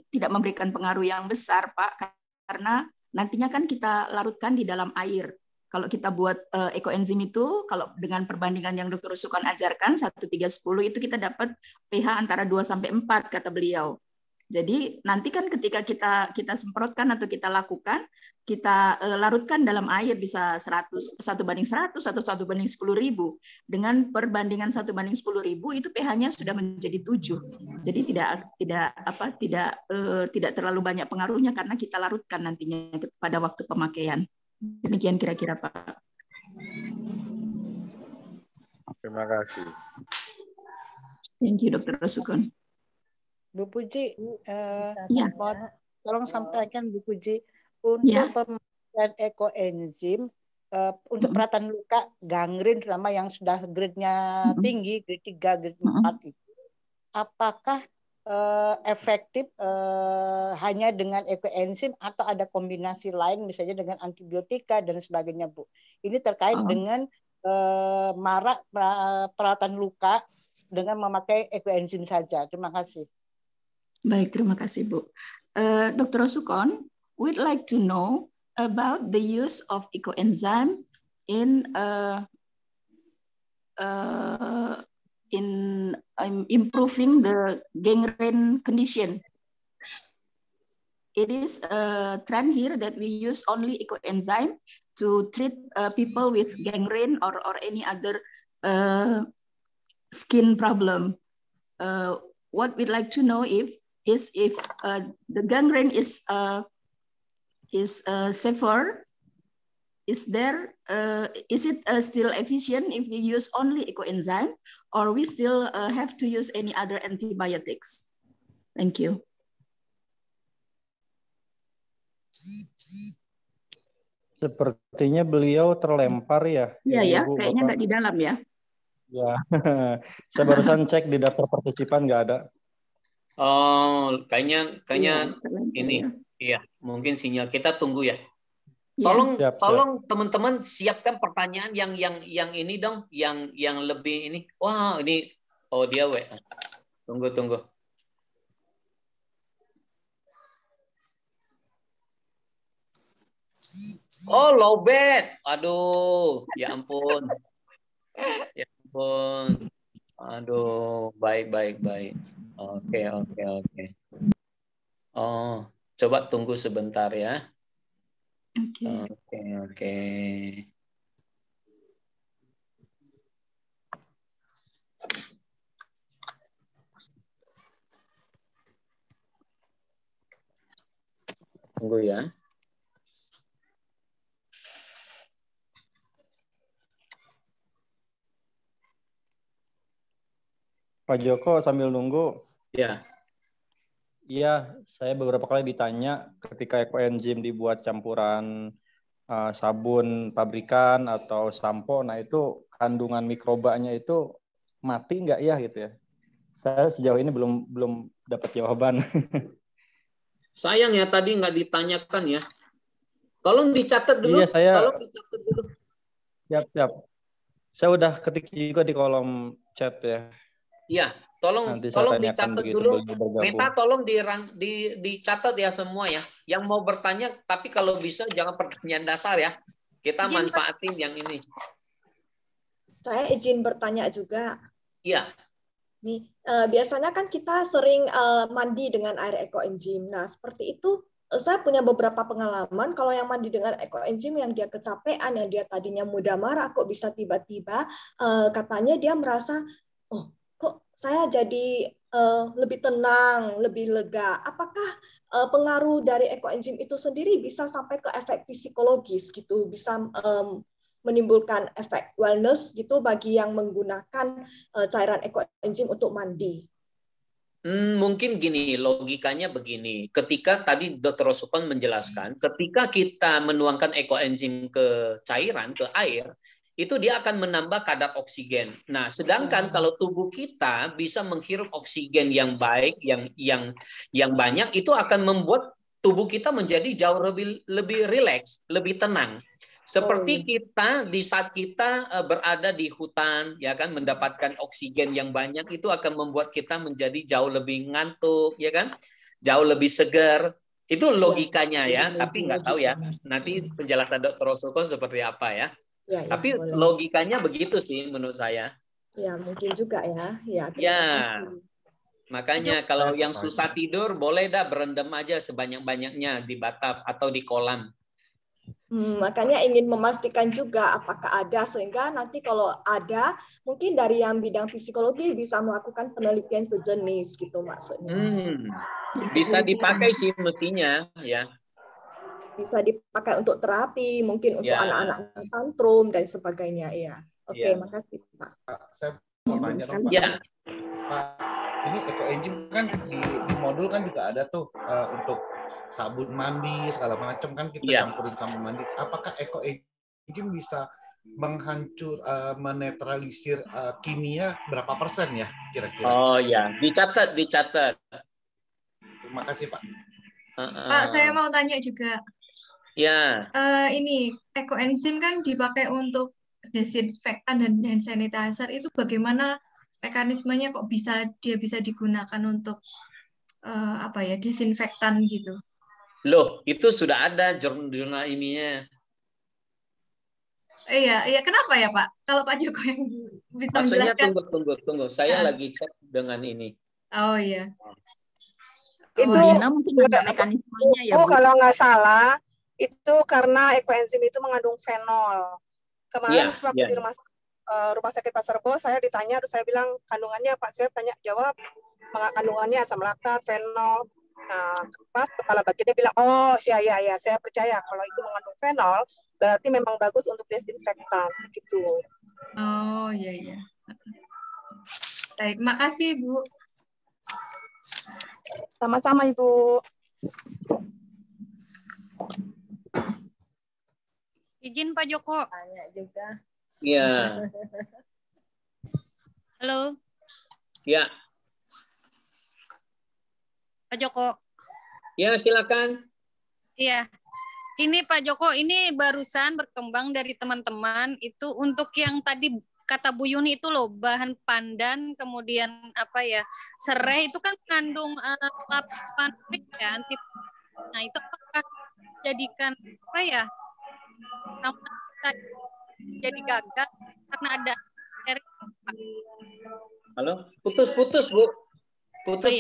[SPEAKER 12] tidak memberikan pengaruh yang besar, Pak, karena nantinya kan kita larutkan di dalam air. Kalau kita buat ekoenzim itu, kalau dengan perbandingan yang Dr. Sukon ajarkan 1:3:10 itu kita dapat pH antara 2 sampai 4 kata beliau. Jadi nanti kan ketika kita semprotkan atau kita lakukan, kita larutkan dalam air bisa 1:100 atau 1:10.000. Dengan perbandingan 1:10.000 itu pH-nya sudah menjadi 7. Jadi tidak terlalu banyak pengaruhnya karena kita larutkan nantinya pada waktu pemakaian. Demikian kira-kira, Pak.
[SPEAKER 13] Terima kasih.
[SPEAKER 12] Thank you, Dr. Sukon.
[SPEAKER 11] Bu Puji,
[SPEAKER 12] Ya.
[SPEAKER 11] tolong sampaikan Bu Puji untuk pemakaian ekoenzim untuk perawatan luka gangren terutama yang sudah grade-nya tinggi, grade 3, grade 4 itu, apakah efektif hanya dengan ekoenzim atau ada kombinasi lain misalnya dengan antibiotika dan sebagainya, Bu? Ini terkait dengan marak perawatan luka dengan memakai ekoenzim saja. Terima kasih.
[SPEAKER 12] Baik, terima kasih, Bu. Dr. Sukon, we'd like to know about the use of ecoenzyme in improving the gangrene condition. It is a trend here that we use only ecoenzyme to treat people with gangrene or any other skin problem. What we'd like to know if the gangrene is safer. Is it still efficient if we use only ecoenzyme, or we still have to use any other antibiotics? Thank you.
[SPEAKER 14] Sepertinya beliau terlempar ya.
[SPEAKER 12] Iya ya, kayaknya nggak di dalam ya.
[SPEAKER 14] Ya, saya barusan cek di daftar partisipan nggak ada.
[SPEAKER 2] Oh, kayaknya ini, iya, mungkin sinyal. Kita tunggu ya. Tolong teman-teman siapkan pertanyaan yang ini dong, yang lebih ini. Wah, ini dia Tunggu. Oh, lowbat. Aduh, ya ampun. Ya ampun. Aduh, baik. Oke. Oh, coba tunggu sebentar ya. Oke. Tunggu ya.
[SPEAKER 14] Pak Joko sambil nunggu.
[SPEAKER 2] Ya.
[SPEAKER 14] Iya, saya beberapa kali ditanya ketika ekoenzim dibuat campuran sabun pabrikan atau sampo, nah itu kandungan mikrobanya itu mati nggak ya gitu ya? Saya sejauh ini belum dapat jawaban.
[SPEAKER 2] Sayang ya tadi nggak ditanyakan ya. Tolong dicatat dulu.
[SPEAKER 14] Iya,
[SPEAKER 2] Tolong dicatat dulu.
[SPEAKER 14] Siap. Saya udah ketik juga di kolom chat ya.
[SPEAKER 2] Iya, Tolong
[SPEAKER 14] Nanti saya tanyakan
[SPEAKER 2] dicatat
[SPEAKER 14] begitu
[SPEAKER 2] dulu.
[SPEAKER 14] beliau bergabung.
[SPEAKER 2] Meta tolong dicatat ya semua ya. Yang mau bertanya, tapi kalau bisa jangan pertanyaan dasar ya. Kita manfaatin yang ini.
[SPEAKER 15] Saya izin bertanya juga.
[SPEAKER 2] Iya.
[SPEAKER 15] Nih, biasanya kan kita sering mandi dengan air ekoenzim. Nah, seperti itu saya punya beberapa pengalaman. Kalau yang mandi dengan ekoenzim yang dia kecapean, yang dia tadinya mudah marah, kok bisa tiba-tiba katanya dia merasa, oh, kok saya jadi lebih tenang, lebih lega. Apakah pengaruh dari ekoenzim itu sendiri bisa sampai ke efek psikologis gitu, bisa menimbulkan efek wellness gitu bagi yang menggunakan cairan ekoenzim untuk mandi?
[SPEAKER 2] Mungkin gini, logikanya begini. Ketika tadi Dr. Rosukon menjelaskan, ketika kita menuangkan ekoenzim ke cairan, ke air, itu dia akan menambah kadar oksigen. Nah, sedangkan kalau tubuh kita bisa menghirup oksigen yang baik, yang banyak, itu akan membuat tubuh kita menjadi jauh lebih rileks, lebih tenang. Seperti kita di saat kita berada di hutan, ya kan, mendapatkan oksigen yang banyak, itu akan membuat kita menjadi jauh lebih ngantuk, ya kan, jauh lebih segar. Itu logikanya ya, tapi nggak tahu ya. Nanti penjelasan Dr. Rosukon seperti apa ya.
[SPEAKER 15] Ya,
[SPEAKER 2] tapi
[SPEAKER 15] boleh.
[SPEAKER 2] logikanya begitu sih menurut saya.
[SPEAKER 15] Ya, mungkin juga ya.
[SPEAKER 2] Ya, makanya kalau yang susah tidur boleh dah berendam aja sebanyak-banyaknya di bathtub atau di kolam.
[SPEAKER 15] Makanya ingin memastikan juga apakah ada, sehingga nanti kalau ada mungkin dari yang bidang psikologi bisa melakukan penelitian sejenis gitu maksudnya.
[SPEAKER 2] Bisa dipakai sih mestinya ya.
[SPEAKER 15] Bisa dipakai untuk terapi, mungkin untuk anak-anak tantrum dan sebagainya ya. Oke, makasih Pak.
[SPEAKER 1] Saya mau tanya dong Pak. Pak, ini ekoenzim kan di modul kan juga ada tuh untuk sabun mandi segala macam kan kita campurin sama mandi. Apakah ekoenzim bisa menetralisir kimia berapa persen ya kira-kira?
[SPEAKER 2] Oh ya, dicatat.
[SPEAKER 1] Terima kasih Pak.
[SPEAKER 8] Pak, saya mau tanya juga.
[SPEAKER 2] Ya.
[SPEAKER 8] Ini ekoenzim kan dipakai untuk desinfektan dan hand sanitizer. Itu bagaimana mekanismenya kok dia bisa digunakan untuk desinfektan gitu?
[SPEAKER 2] Loh, itu sudah ada jurnal ilmiahnya.
[SPEAKER 8] Iya, kenapa ya Pak? Kalau Pak Joko yang bisa
[SPEAKER 2] Maksudnya
[SPEAKER 8] menjelaskan.
[SPEAKER 2] tunggu. Saya lagi cek dengan ini.
[SPEAKER 8] Oh iya.
[SPEAKER 16] Itu
[SPEAKER 8] mekanismenya ya,
[SPEAKER 16] Bu, kalau nggak salah itu karena ekoenzim itu mengandung fenol. Kemarin waktu di rumah sakit Pasar Rebo saya ditanya, terus saya bilang kandungannya, Pak Sueb jawab kandungannya asam laktat, fenol. Nah, pas kepala bagiannya bilang, oh ya, saya percaya kalau itu mengandung fenol berarti memang bagus untuk desinfektan gitu.
[SPEAKER 8] Oh iya. Baik, makasih Bu.
[SPEAKER 16] Sama-sama Ibu.
[SPEAKER 17] Izin Pak Joko.
[SPEAKER 4] Tanya juga.
[SPEAKER 2] Iya.
[SPEAKER 17] Halo.
[SPEAKER 2] Ya.
[SPEAKER 17] Pak Joko.
[SPEAKER 2] Ya, silakan.
[SPEAKER 17] Iya. Ini Pak Joko, ini barusan berkembang dari teman-teman itu untuk yang tadi kata Bu Yuni itu loh, bahan pandan, kemudian serai itu kan mengandung lapan ya, nah itu apakah jadikan jadi gagal karena ada
[SPEAKER 2] Halo, putus Bu, putus.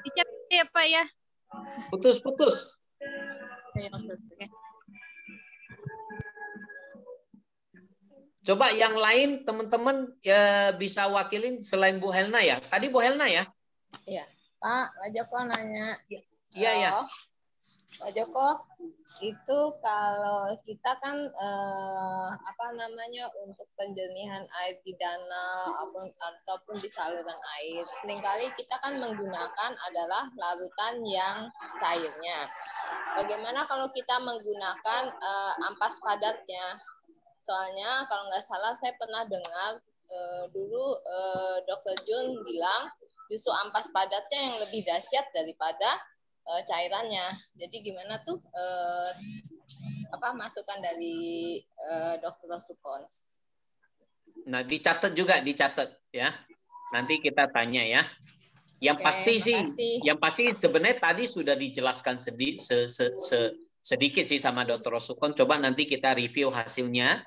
[SPEAKER 17] Dicat ya Pak ya.
[SPEAKER 2] Putus. Coba yang lain teman-teman ya bisa wakilin selain Bu Helna ya. Tadi Bu Helna ya?
[SPEAKER 4] Iya, Pak Joko nanya.
[SPEAKER 2] Iya.
[SPEAKER 4] Pak Joko, itu kalau kita kan untuk penjernihan air di danau ataupun di saluran air, seringkali kita kan menggunakan adalah larutan yang cairnya. Bagaimana kalau kita menggunakan ampas padatnya? Soalnya kalau nggak salah saya pernah dengar dulu Dr. Jun bilang justru ampas padatnya yang lebih dahsyat daripada cairannya. Jadi gimana tuh masukan dari Dr. Rosukon?
[SPEAKER 2] Nah, dicatat juga, dicatat ya. Nanti kita tanya ya. Yang pasti sih, yang pasti sebenarnya tadi sudah dijelaskan sedikit sih sama Dr. Rosukon. Coba nanti kita review hasilnya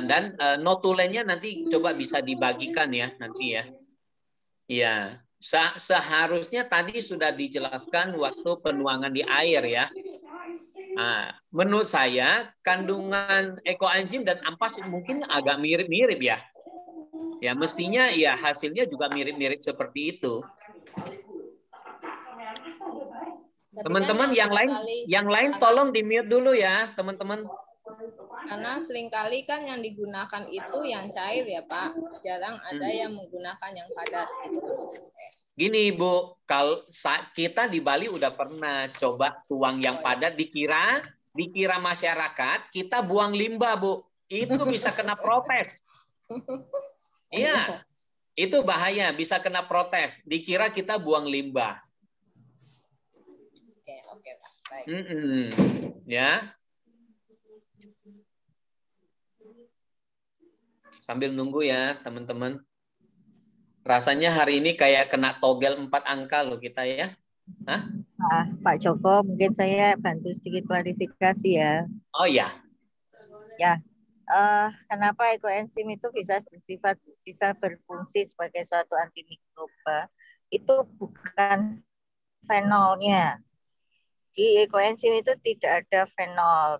[SPEAKER 2] dan notulennya nanti coba bisa dibagikan ya nanti ya. Iya, seharusnya tadi sudah dijelaskan waktu penuangan di air ya. Nah, menurut saya kandungan ekoenzim dan ampas mungkin agak mirip-mirip ya. Ya mestinya ya hasilnya juga mirip-mirip seperti itu. Teman-teman yang lain tolong di-mute dulu ya, teman-teman.
[SPEAKER 4] Karena seringkali kan yang digunakan itu yang cair ya Pak, jarang ada yang menggunakan yang padat. Itu
[SPEAKER 2] Gini Bu, kalau kita di Bali udah pernah coba tuang yang padat, dikira masyarakat kita buang limbah Bu, itu bisa kena protes. Iya, itu bahaya, bisa kena protes. Dikira kita buang limbah.
[SPEAKER 4] Oke, Pak. Baik.
[SPEAKER 2] Ya. Sambil nunggu ya, teman-teman. Rasanya hari ini kayak kena togel 4 angka loh kita ya. Hah?
[SPEAKER 7] Pak Joko, mungkin saya bantu sedikit klarifikasi ya.
[SPEAKER 2] Oh ya.
[SPEAKER 7] Ya. Kenapa ekoenzim itu bisa berfungsi sebagai suatu antimikroba? Itu bukan fenolnya. Di ekoenzim itu tidak ada phenolic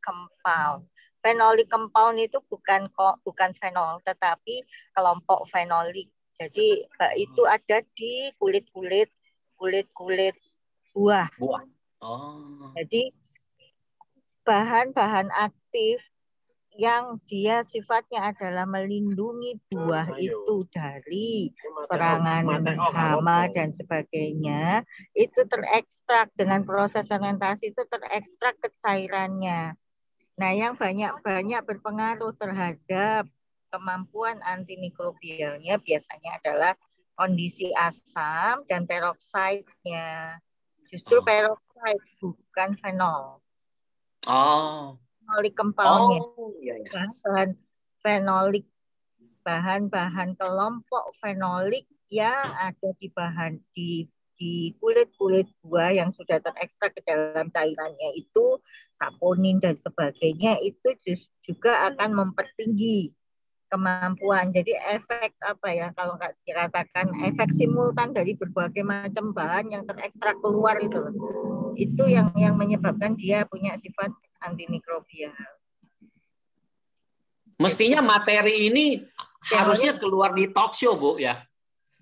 [SPEAKER 7] compound. Phenolic compound itu bukan fenol, tetapi kelompok fenolik. Jadi itu ada di kulit-kulit buah.
[SPEAKER 2] Oh.
[SPEAKER 7] Jadi bahan-bahan aktif yang dia sifatnya adalah melindungi buah itu dari serangan hama dan sebagainya, itu terekstrak dengan proses fermentasi, itu terekstrak ke cairannya. Nah, yang banyak berpengaruh terhadap kemampuan antimikrobialnya biasanya adalah kondisi asam dan peroksida. Justru peroksida bukan fenol. Fenolik compound-nya. Bahan fenolik, bahan-bahan kelompok fenolik yang ada di kulit-kulit buah yang sudah terekstrak ke dalam cairannya itu, saponin dan sebagainya, itu juga akan mempertinggi kemampuan. Jadi efek kalau nggak dikatakan efek simultan dari berbagai macam bahan yang terekstrak keluar itu yang menyebabkan dia punya sifat antimikrobial.
[SPEAKER 2] Mestinya materi ini harusnya keluar di talk show Bu ya.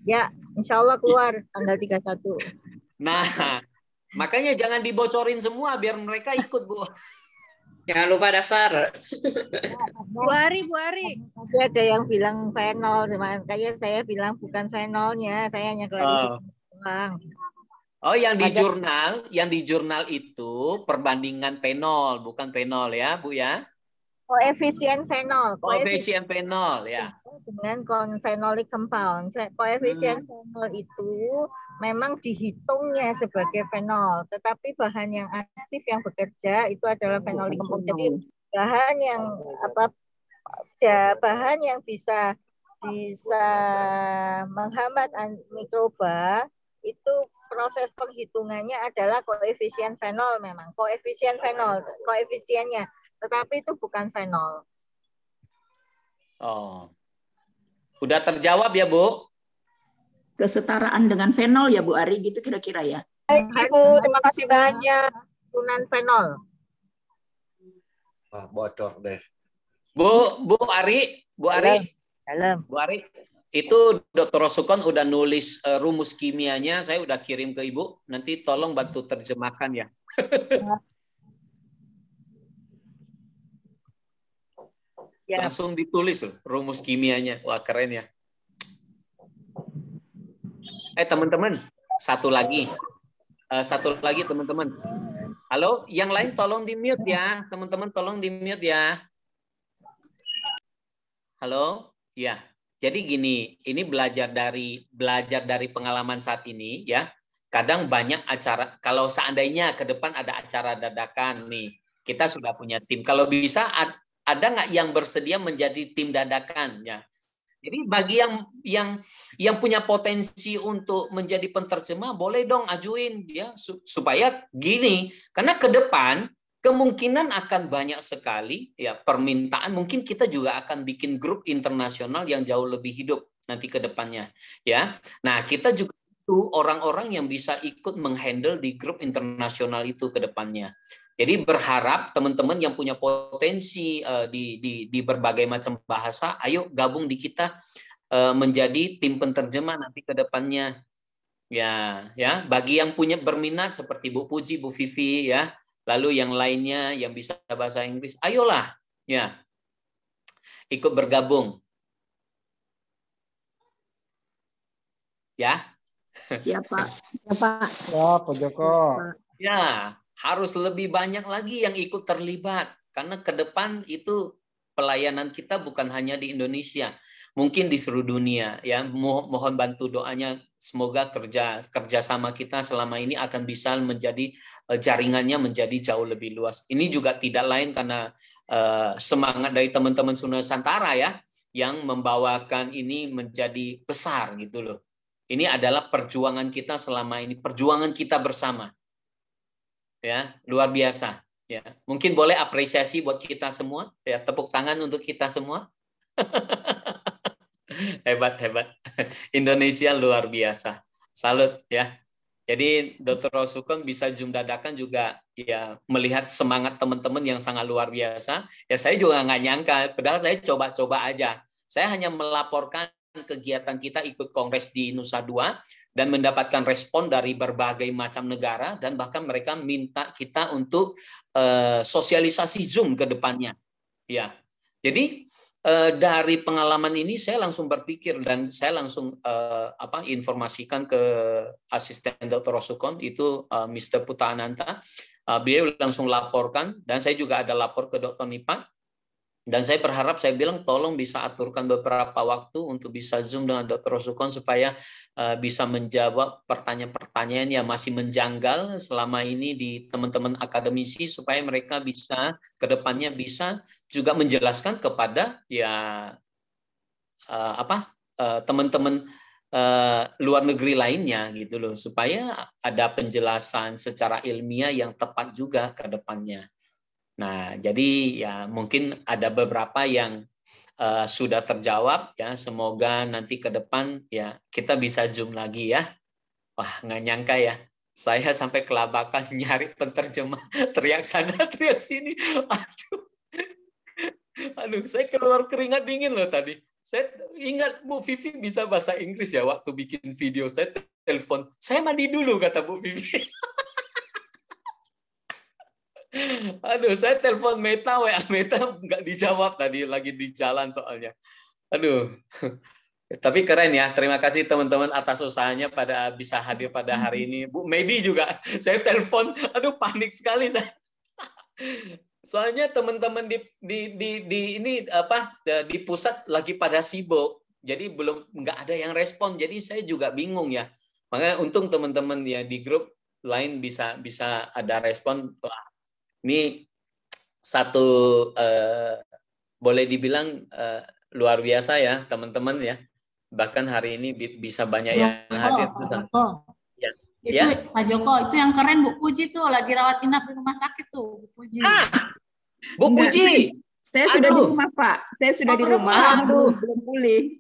[SPEAKER 7] Ya, insya Allah keluar tanggal 31.
[SPEAKER 2] Nah, makanya jangan dibocorin semua biar mereka ikut Bu.
[SPEAKER 6] Jangan lupa daftar.
[SPEAKER 17] Bu Ari.
[SPEAKER 7] Tadi ada yang bilang fenol, makanya saya bilang bukan fenolnya, saya hanya klarifikasi.
[SPEAKER 2] Oh, yang di jurnal itu perbandingan fenol, bukan fenol ya, Bu ya?
[SPEAKER 7] Koefisien fenol.
[SPEAKER 2] Koefisien fenol ya.
[SPEAKER 7] Dengan phenolic compound. Koefisien fenol itu memang dihitungnya sebagai fenol, tetapi bahan yang aktif yang bekerja itu adalah phenolic compound. Jadi bahan yang bisa menghambat mikroba itu proses penghitungannya adalah koefisien fenol memang. Koefisiennya. Tetapi itu bukan fenol.
[SPEAKER 2] Oh. Udah terjawab ya, Bu?
[SPEAKER 12] Kesetaraan dengan fenol ya, Bu Ari, gitu kira-kira ya.
[SPEAKER 16] Baik, Ibu. Terima kasih banyak.
[SPEAKER 7] Tunan fenol.
[SPEAKER 1] Bocor deh.
[SPEAKER 2] Bu Ari.
[SPEAKER 7] Dalam.
[SPEAKER 2] Bu Ari, itu Dr. Rosukon udah nulis rumus kimianya, saya udah kirim ke Ibu. Nanti tolong bantu terjemahkan ya. Langsung ditulis loh rumus kimianya. Wah, keren ya. Teman-teman, satu lagi teman-teman. Halo, yang lain tolong di-mute ya. Teman-teman tolong di-mute ya. Halo? Ya. Jadi gini, ini belajar dari pengalaman saat ini ya. Kadang banyak acara, kalau seandainya ke depan ada acara dadakan nih, kita sudah punya tim. Kalau bisa ada nggak yang bersedia menjadi tim dadakan? Ya. Jadi bagi yang punya potensi untuk menjadi penterjemah, boleh dong ajuin ya supaya gini, karena ke depan kemungkinan akan banyak sekali ya permintaan. Mungkin kita juga akan bikin grup internasional yang jauh lebih hidup nanti ke depannya ya. Nah, kita juga butuh orang-orang yang bisa ikut menghandle di grup internasional itu ke depannya. Jadi berharap teman-teman yang punya potensi di berbagai macam bahasa, ayo gabung di kita menjadi tim penterjemah nanti ke depannya. Ya, bagi yang punya berminat seperti Bu Puji, Bu Vivi ya, lalu yang lainnya yang bisa bahasa Inggris, ayolah ya. Ikut bergabung. Ya.
[SPEAKER 12] Siapa?
[SPEAKER 14] Ya, Pak Joko.
[SPEAKER 2] Ya. Harus lebih banyak lagi yang ikut terlibat. Karena ke depan itu pelayanan kita bukan hanya di Indonesia. Mungkin di seluruh dunia. Ya, mohon bantu doanya. Semoga kerjasama kita selama ini akan bisa menjadi jaringannya menjadi jauh lebih luas. Ini juga tidak lain karena semangat dari teman-teman Nusantara ya. Yang membawakan ini menjadi besar gitu loh. Ini adalah perjuangan kita selama ini. Perjuangan kita bersama. Ya, luar biasa ya. Mungkin boleh apresiasi buat kita semua ya, tepuk tangan untuk kita semua. Hebat Indonesia luar biasa, salut ya. Jadi Dr. Rosukon bisa Zoom dadakan juga ya, melihat semangat teman-teman yang sangat luar biasa ya. Saya juga nggak nyangka, padahal saya coba-coba aja. Saya hanya melaporkan kegiatan kita ikut kongres di Nusa Dua dan mendapatkan respon dari berbagai macam negara, dan bahkan mereka minta kita untuk sosialisasi Zoom ke depannya. Ya, jadi dari pengalaman ini saya langsung berpikir dan saya langsung informasikan ke asisten Dr. Rosukon itu Mr. Putra Ananta. Beliau langsung laporkan dan saya juga ada lapor ke Dr. Nipa. Dan saya berharap, saya bilang tolong bisa aturkan beberapa waktu untuk bisa Zoom dengan Dr. Rosukon supaya bisa menjawab pertanyaan-pertanyaan yang masih menjanggal selama ini di teman-teman akademisi, supaya mereka bisa ke depannya bisa juga menjelaskan kepada ya teman-teman luar negeri lainnya gitu loh, supaya ada penjelasan secara ilmiah yang tepat juga ke depannya. Nah, jadi ya mungkin ada beberapa yang sudah terjawab ya. Semoga nanti ke depan ya kita bisa Zoom lagi ya. Wah, nggak nyangka ya. Saya sampai kelabakan nyari penterjemah, teriak sana, teriak sini. Aduh, saya keluar keringat dingin loh tadi. Saya ingat Bu Vivi bisa bahasa Inggris ya waktu bikin video. Saya telepon, saya mandi dulu kata Bu Vivi. Aduh, saya telepon Meta, WA Meta nggak dijawab tadi, lagi di jalan soalnya. Aduh, tapi keren ya. Terima kasih teman-teman atas usahanya pada bisa hadir pada hari ini. Bu Medi juga, saya telepon, aduh panik sekali saya. Soalnya teman-teman di pusat lagi pada sibuk, jadi nggak ada yang respon. Jadi saya juga bingung ya. Makanya untung teman-teman ya di grup lain bisa ada respon. Ini satu boleh dibilang luar biasa ya teman-teman ya. Bahkan hari ini bisa banyak yang hadir. Ya.
[SPEAKER 18] Itu Pak Joko, itu yang keren Bu Puji tuh lagi rawat inap di rumah sakit tuh Bu Puji.
[SPEAKER 2] Bu Puji.
[SPEAKER 12] Saya sudah di rumah Pak. Saya sudah di rumah. Belum pulih.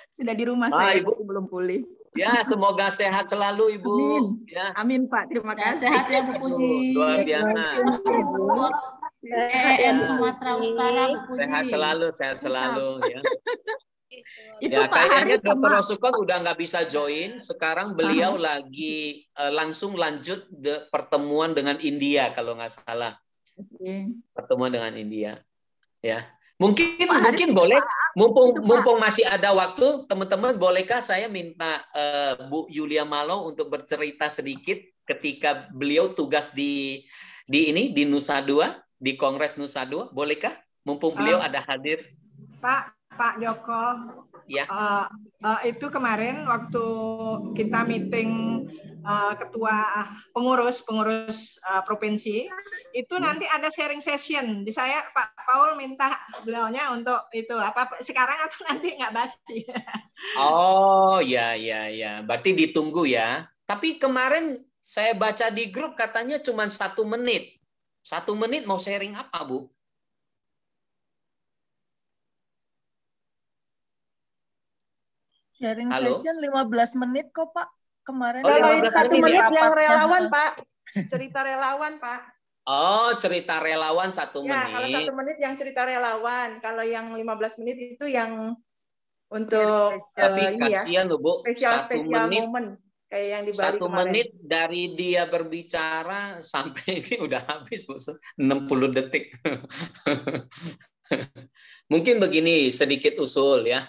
[SPEAKER 12] Sudah di rumah saya,
[SPEAKER 2] Ibu
[SPEAKER 12] belum pulih.
[SPEAKER 2] Ya, semoga sehat selalu Ibu.
[SPEAKER 12] Amin.
[SPEAKER 2] Ya.
[SPEAKER 12] Amin Pak, terima kasih.
[SPEAKER 18] Sehat ya Bu Puji.
[SPEAKER 2] Luar biasa.
[SPEAKER 18] Sumatera Utara Bu Puji.
[SPEAKER 2] Sehat selalu ya.
[SPEAKER 12] Itu
[SPEAKER 2] ya,
[SPEAKER 12] Pak
[SPEAKER 2] kayaknya
[SPEAKER 12] Haris
[SPEAKER 2] Dr. Rosukon udah nggak bisa join. Sekarang beliau lagi langsung lanjut pertemuan dengan India kalau nggak salah. Pertemuan dengan India. Ya. Mungkin boleh, mumpung masih ada waktu, teman-teman, bolehkah saya minta Bu Yulia Malo untuk bercerita sedikit ketika beliau tugas di Nusa Dua, di Kongres Nusa Dua, bolehkah? Mumpung beliau ada hadir.
[SPEAKER 9] Pak Joko,
[SPEAKER 2] ya.
[SPEAKER 9] Itu kemarin waktu kita meeting ketua pengurus provinsi, itu nanti ada sharing session. Di saya Pak Paul minta beliaunya untuk itu apa sekarang atau nanti nggak basi.
[SPEAKER 2] Oh ya ya ya, berarti ditunggu ya. Tapi kemarin saya baca di grup katanya cuma 1 menit. 1 menit mau sharing apa, Bu?
[SPEAKER 19] Sharing
[SPEAKER 2] Halo?
[SPEAKER 19] session 15 menit kok, Pak. Kemarin
[SPEAKER 2] Oh,
[SPEAKER 16] Kalau
[SPEAKER 2] 15
[SPEAKER 16] 1
[SPEAKER 2] menit
[SPEAKER 16] menit
[SPEAKER 2] ya?
[SPEAKER 16] yang relawan, Pak. Cerita relawan, Pak.
[SPEAKER 2] Oh, cerita relawan 1
[SPEAKER 16] Ya, kalau 1
[SPEAKER 2] menit.
[SPEAKER 16] menit yang cerita relawan. Kalau yang 15 menit itu yang untuk
[SPEAKER 2] Tapi
[SPEAKER 16] ini ya,
[SPEAKER 2] kasihan loh, Bu. 1
[SPEAKER 16] spesial
[SPEAKER 2] menit.
[SPEAKER 16] momen kayak yang di Bali
[SPEAKER 2] 1
[SPEAKER 16] kemarin.
[SPEAKER 2] menit dari dia berbicara sampai ini udah habis, Bu. 60 detik. Mungkin begini, sedikit usul ya.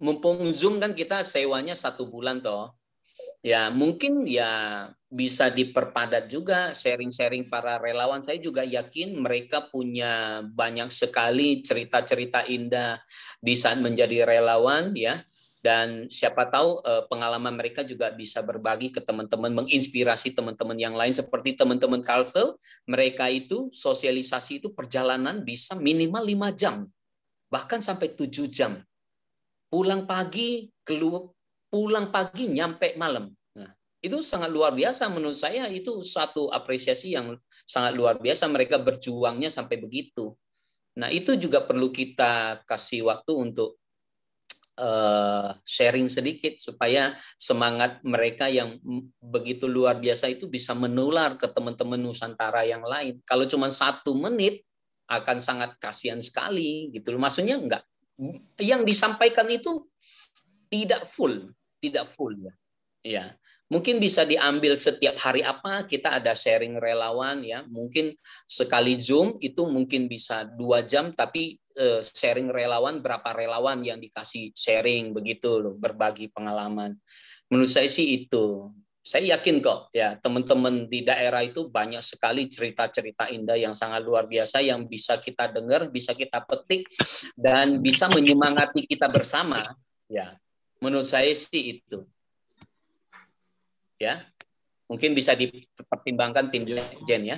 [SPEAKER 2] Mumpung Zoom kan kita sewanya 1 bulan toh. Ya, mungkin ya bisa diperpadat juga sharing-sharing para relawan. Saya juga yakin mereka punya banyak sekali cerita-cerita indah di saat menjadi relawan ya. Dan siapa tahu pengalaman mereka juga bisa berbagi ke teman-teman, menginspirasi teman-teman yang lain seperti teman-teman Kalsel. Mereka itu sosialisasi itu perjalanan bisa minimal 5 jam, bahkan sampai 7 jam. Pulang pagi, pulang pagi nyampe malam. Nah, itu sangat luar biasa menurut saya, itu satu apresiasi yang sangat luar biasa, mereka berjuangnya sampai begitu. Nah, itu juga perlu kita kasih waktu untuk sharing sedikit supaya semangat mereka yang begitu luar biasa itu bisa menular ke teman-teman Nusantara yang lain. Kalau cuma 1 menit akan sangat kasihan sekali gitu loh. Maksudnya enggak, yang disampaikan itu tidak full ya. Ya, mungkin bisa diambil setiap hari apa kita ada sharing relawan ya. Mungkin sekali Zoom itu mungkin bisa 2 jam, tapi sharing relawan berapa relawan yang dikasih sharing begitu loh, berbagi pengalaman. Menurut saya sih itu. Saya yakin kok ya teman-teman di daerah itu banyak sekali cerita-cerita indah yang sangat luar biasa yang bisa kita dengar, bisa kita petik dan bisa menyemangati kita bersama ya. Menurut saya sih itu. Ya. Mungkin bisa dipertimbangkan tim sekjen ya.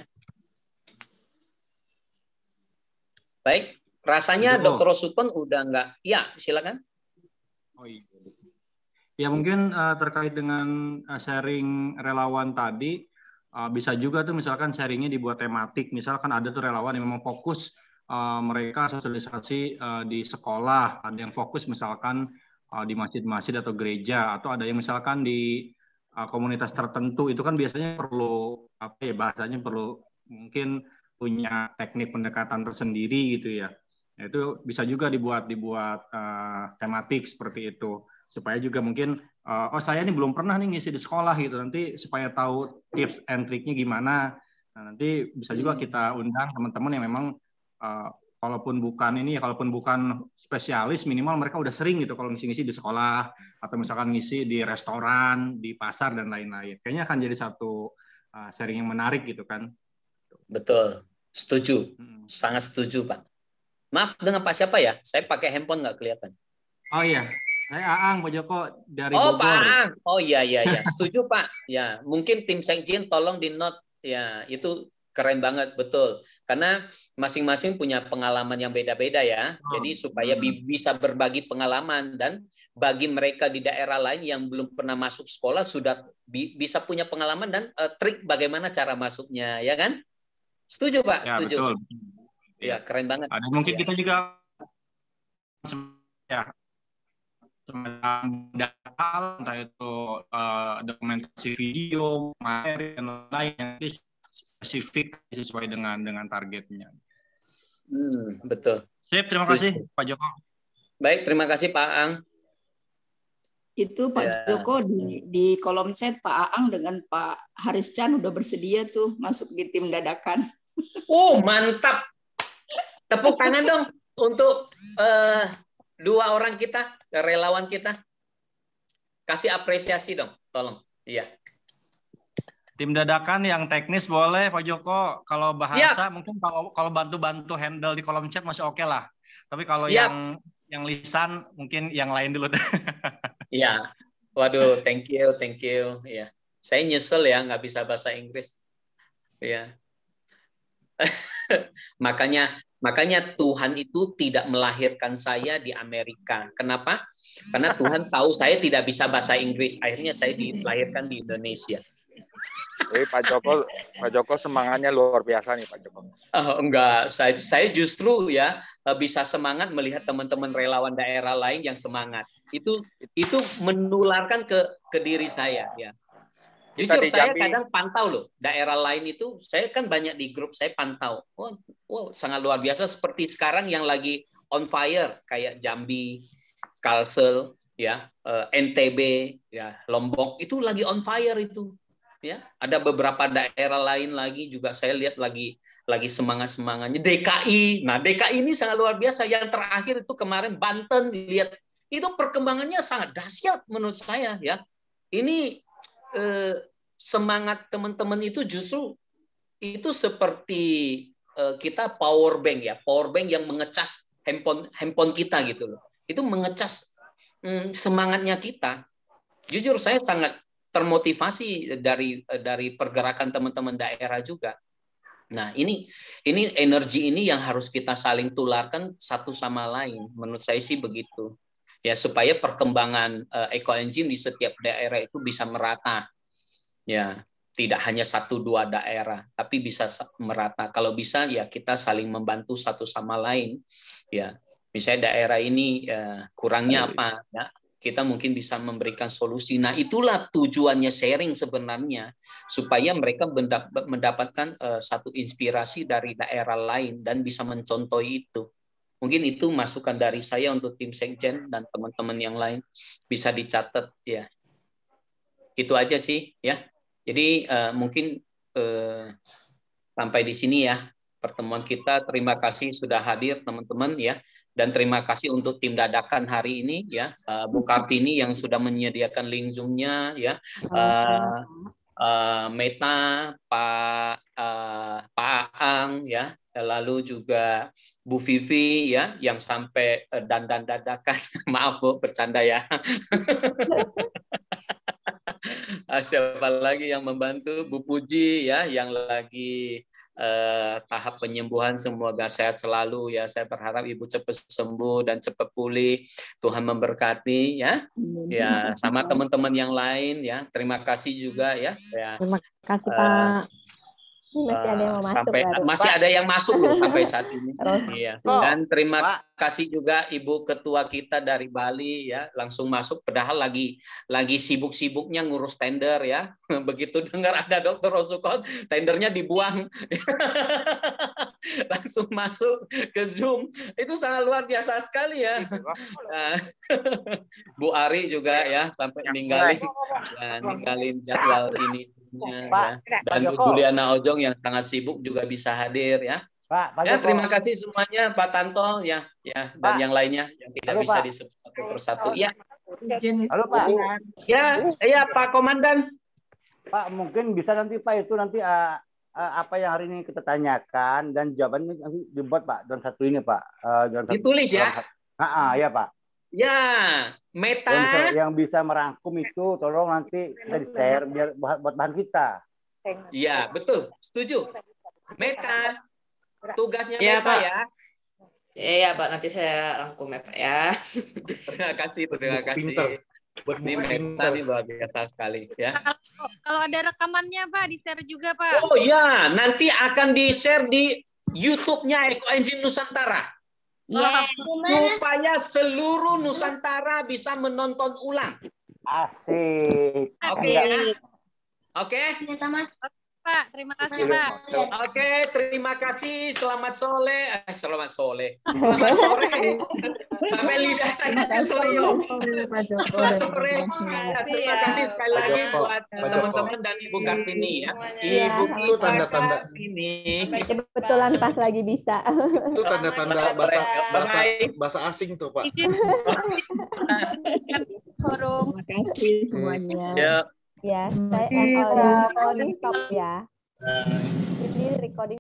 [SPEAKER 2] Baik, rasanya Dr. Rosukon udah enggak. Ya, silakan.
[SPEAKER 14] Oh iya. Ya mungkin terkait dengan sharing relawan tadi, bisa juga tuh misalkan sharingnya dibuat tematik. Misalkan ada tuh relawan yang memang fokus mereka sosialisasi di sekolah, ada yang fokus misalkan di masjid-masjid atau gereja, atau ada yang misalkan di komunitas tertentu. Itu kan biasanya perlu apa ya, bahasanya perlu mungkin punya teknik pendekatan tersendiri gitu ya. Itu bisa juga dibuat tematik seperti itu. Supaya juga mungkin oh saya ini belum pernah nih ngisi di sekolah gitu, nanti supaya tahu tips and triknya gimana. Nah, nanti bisa juga kita undang teman-teman yang memang kalaupun bukan spesialis, minimal mereka udah sering gitu kalau ngisi-ngisi di sekolah atau misalkan ngisi di restoran, di pasar dan lain-lain. Kayaknya akan jadi satu sharing yang menarik gitu kan.
[SPEAKER 2] Betul, setuju, sangat setuju Pak. Maaf, dengan Pak siapa ya? Saya pakai handphone nggak kelihatan.
[SPEAKER 14] Oh iya, saya Aang, Pak Joko dari
[SPEAKER 2] Oh,
[SPEAKER 14] Bogor.
[SPEAKER 2] Pak Aang. Oh iya. Setuju Pak. Ya, mungkin tim sekjen tolong di note. Ya, itu keren banget, betul. Karena masing-masing punya pengalaman yang beda-beda ya. Jadi supaya bisa berbagi pengalaman, dan bagi mereka di daerah lain yang belum pernah masuk sekolah sudah bisa punya pengalaman dan trik bagaimana cara masuknya, ya kan? Setuju Pak,
[SPEAKER 14] Ya,
[SPEAKER 2] setuju.
[SPEAKER 14] betul.
[SPEAKER 2] Ya, keren banget.
[SPEAKER 14] Ada mungkin
[SPEAKER 2] ya.
[SPEAKER 14] kita juga ya semacam data, entah itu dokumentasi video, materi dan lain yang spesifik sesuai dengan targetnya.
[SPEAKER 2] Betul.
[SPEAKER 14] Sip, terima kasih Pak Joko.
[SPEAKER 2] Baik, terima kasih Pak Aang.
[SPEAKER 12] Itu Pak Joko di kolom chat Pak Aang dengan Pak Haris Chan udah bersedia tuh masuk di tim dadakan.
[SPEAKER 2] Mantap. Tepuk tangan dong untuk 2 orang kita, relawan kita. Kasih apresiasi dong, tolong. Iya.
[SPEAKER 14] Tim dadakan yang teknis boleh Pak Joko. Kalau bahasa mungkin kalau bantu-bantu handle di kolom chat masih oke lah. Tapi kalau yang lisan mungkin yang lain dulu.
[SPEAKER 2] Iya. Waduh, thank you. Iya. Saya nyesel ya nggak bisa bahasa Inggris. Iya. Makanya Tuhan itu tidak melahirkan saya di Amerika. Kenapa? Karena Tuhan tahu saya tidak bisa bahasa Inggris. Akhirnya saya dilahirkan di Indonesia.
[SPEAKER 20] Jadi Pak Joko semangatnya luar biasa nih Pak Joko.
[SPEAKER 2] Enggak, saya justru ya bisa semangat melihat teman-teman relawan daerah lain yang semangat. Itu menularkan ke diri saya ya. Jujur saya kadang pantau loh daerah lain itu, saya kan banyak di grup, saya pantau. Oh, sangat luar biasa seperti sekarang yang lagi on fire kayak Jambi, Kalsel, ya, NTB, ya, Lombok itu lagi on fire itu. Ya, ada beberapa daerah lain lagi juga saya lihat lagi semangat-semangatnya. DKI. Nah, DKI ini sangat luar biasa. Yang terakhir itu kemarin Banten, lihat itu perkembangannya sangat dahsyat menurut saya ya. Ini semangat teman-teman itu justru itu seperti kita power bank ya, power bank yang mengecas handphone kita gitu loh. Itu mengecas semangatnya kita. Jujur saya sangat termotivasi dari pergerakan teman-teman daerah juga. Nah, ini energi ini yang harus kita saling tularkan satu sama lain. Menurut saya sih begitu. Ya, supaya perkembangan ekoenzim di setiap daerah itu bisa merata. Ya, tidak hanya 1-2 daerah, tapi bisa merata. Kalau bisa ya kita saling membantu satu sama lain. Ya, misalnya daerah ini kurangnya apa? Ya, kita mungkin bisa memberikan solusi. Nah, itulah tujuannya sharing sebenarnya, supaya mereka mendapatkan satu inspirasi dari daerah lain dan bisa mencontohi itu. Mungkin itu masukan dari saya untuk tim Sekjen dan teman-teman yang lain, bisa dicatat ya. Itu aja sih ya. Jadi mungkin sampai di sini ya pertemuan kita. Terima kasih sudah hadir teman-teman ya. Dan terima kasih untuk tim dadakan hari ini ya, Bu Kartini yang sudah menyediakan link Zoom-nya ya, Meta, Pak Aang ya, lalu juga Bu Vivi ya yang sampai dandan dadakan. Maaf Bu, bercanda ya. Siapa lagi yang membantu? Bu Puji ya yang lagi tahap penyembuhan, semoga sehat selalu ya. Saya berharap Ibu cepat sembuh dan cepat pulih. Tuhan memberkati ya. Ya, sama teman-teman yang lain ya. Terima kasih juga ya.
[SPEAKER 21] Terima kasih Pak. Masih ada yang mau masuk baru.
[SPEAKER 2] Masih ada yang masuk loh sampai saat ini. Iya. Dan terima kasih juga Ibu Ketua kita dari Bali ya, langsung masuk padahal lagi sibuk-sibuknya ngurus tender ya. Begitu dengar ada Dr. Rosukon, tendernya dibuang. Langsung masuk ke Zoom. Itu sangat luar biasa sekali ya. Bu Ari juga ya sampai ninggalin jadwal ini. Ya. Dan Bu Juliana Ojong yang sangat sibuk juga bisa hadir ya.
[SPEAKER 22] Pak
[SPEAKER 2] ya, terima kasih semuanya Pak Tanto ya dan yang lainnya yang tidak bisa disebut satu persatu. Ya.
[SPEAKER 22] Halo Pak.
[SPEAKER 2] Ya Pak Komandan.
[SPEAKER 22] Pak, mungkin bisa nanti Pak itu nanti apa yang hari ini kita tanyakan dan jawabannya nanti dibuat Pak dalam satu ini Pak.
[SPEAKER 2] Ditulis ya.
[SPEAKER 22] Ya Pak.
[SPEAKER 2] Ya, Meta
[SPEAKER 22] yang bisa merangkum itu tolong nanti kita di-share biar buat bahan kita.
[SPEAKER 2] Iya, betul. Setuju. Meta. Tugasnya
[SPEAKER 6] ya,
[SPEAKER 2] Meta
[SPEAKER 6] Pak.
[SPEAKER 2] ya.
[SPEAKER 6] Iya, Pak, nanti saya rangkum ya, Pak ya.
[SPEAKER 2] Terima kasih. Ini Meta ini luar biasa sekali ya.
[SPEAKER 17] Kalau ada rekamannya Pak, di-share juga Pak.
[SPEAKER 2] Oh ya, nanti akan di-share di YouTube-nya Ekoenzim Nusantara.
[SPEAKER 21] Yes.
[SPEAKER 2] Supaya seluruh Nusantara bisa menonton ulang.
[SPEAKER 22] Asik.
[SPEAKER 2] Oke.
[SPEAKER 17] Pak, terima kasih Pak.
[SPEAKER 2] Oke, terima kasih. Selamat sore. Selamat sore. Sampai lidah saya keselio. Selamat sore. Terima kasih sekali lagi buat teman-teman dan Ibu Kartini ya. Ibu
[SPEAKER 1] itu tanda-tanda
[SPEAKER 2] ini.
[SPEAKER 21] Kebetulan pas lagi bisa.
[SPEAKER 1] Itu tanda-tanda bahasa asing tuh Pak.
[SPEAKER 21] Forum. Terima kasih semuanya.
[SPEAKER 2] Ya.
[SPEAKER 21] Ya, saya recording stop ya. Ini recording.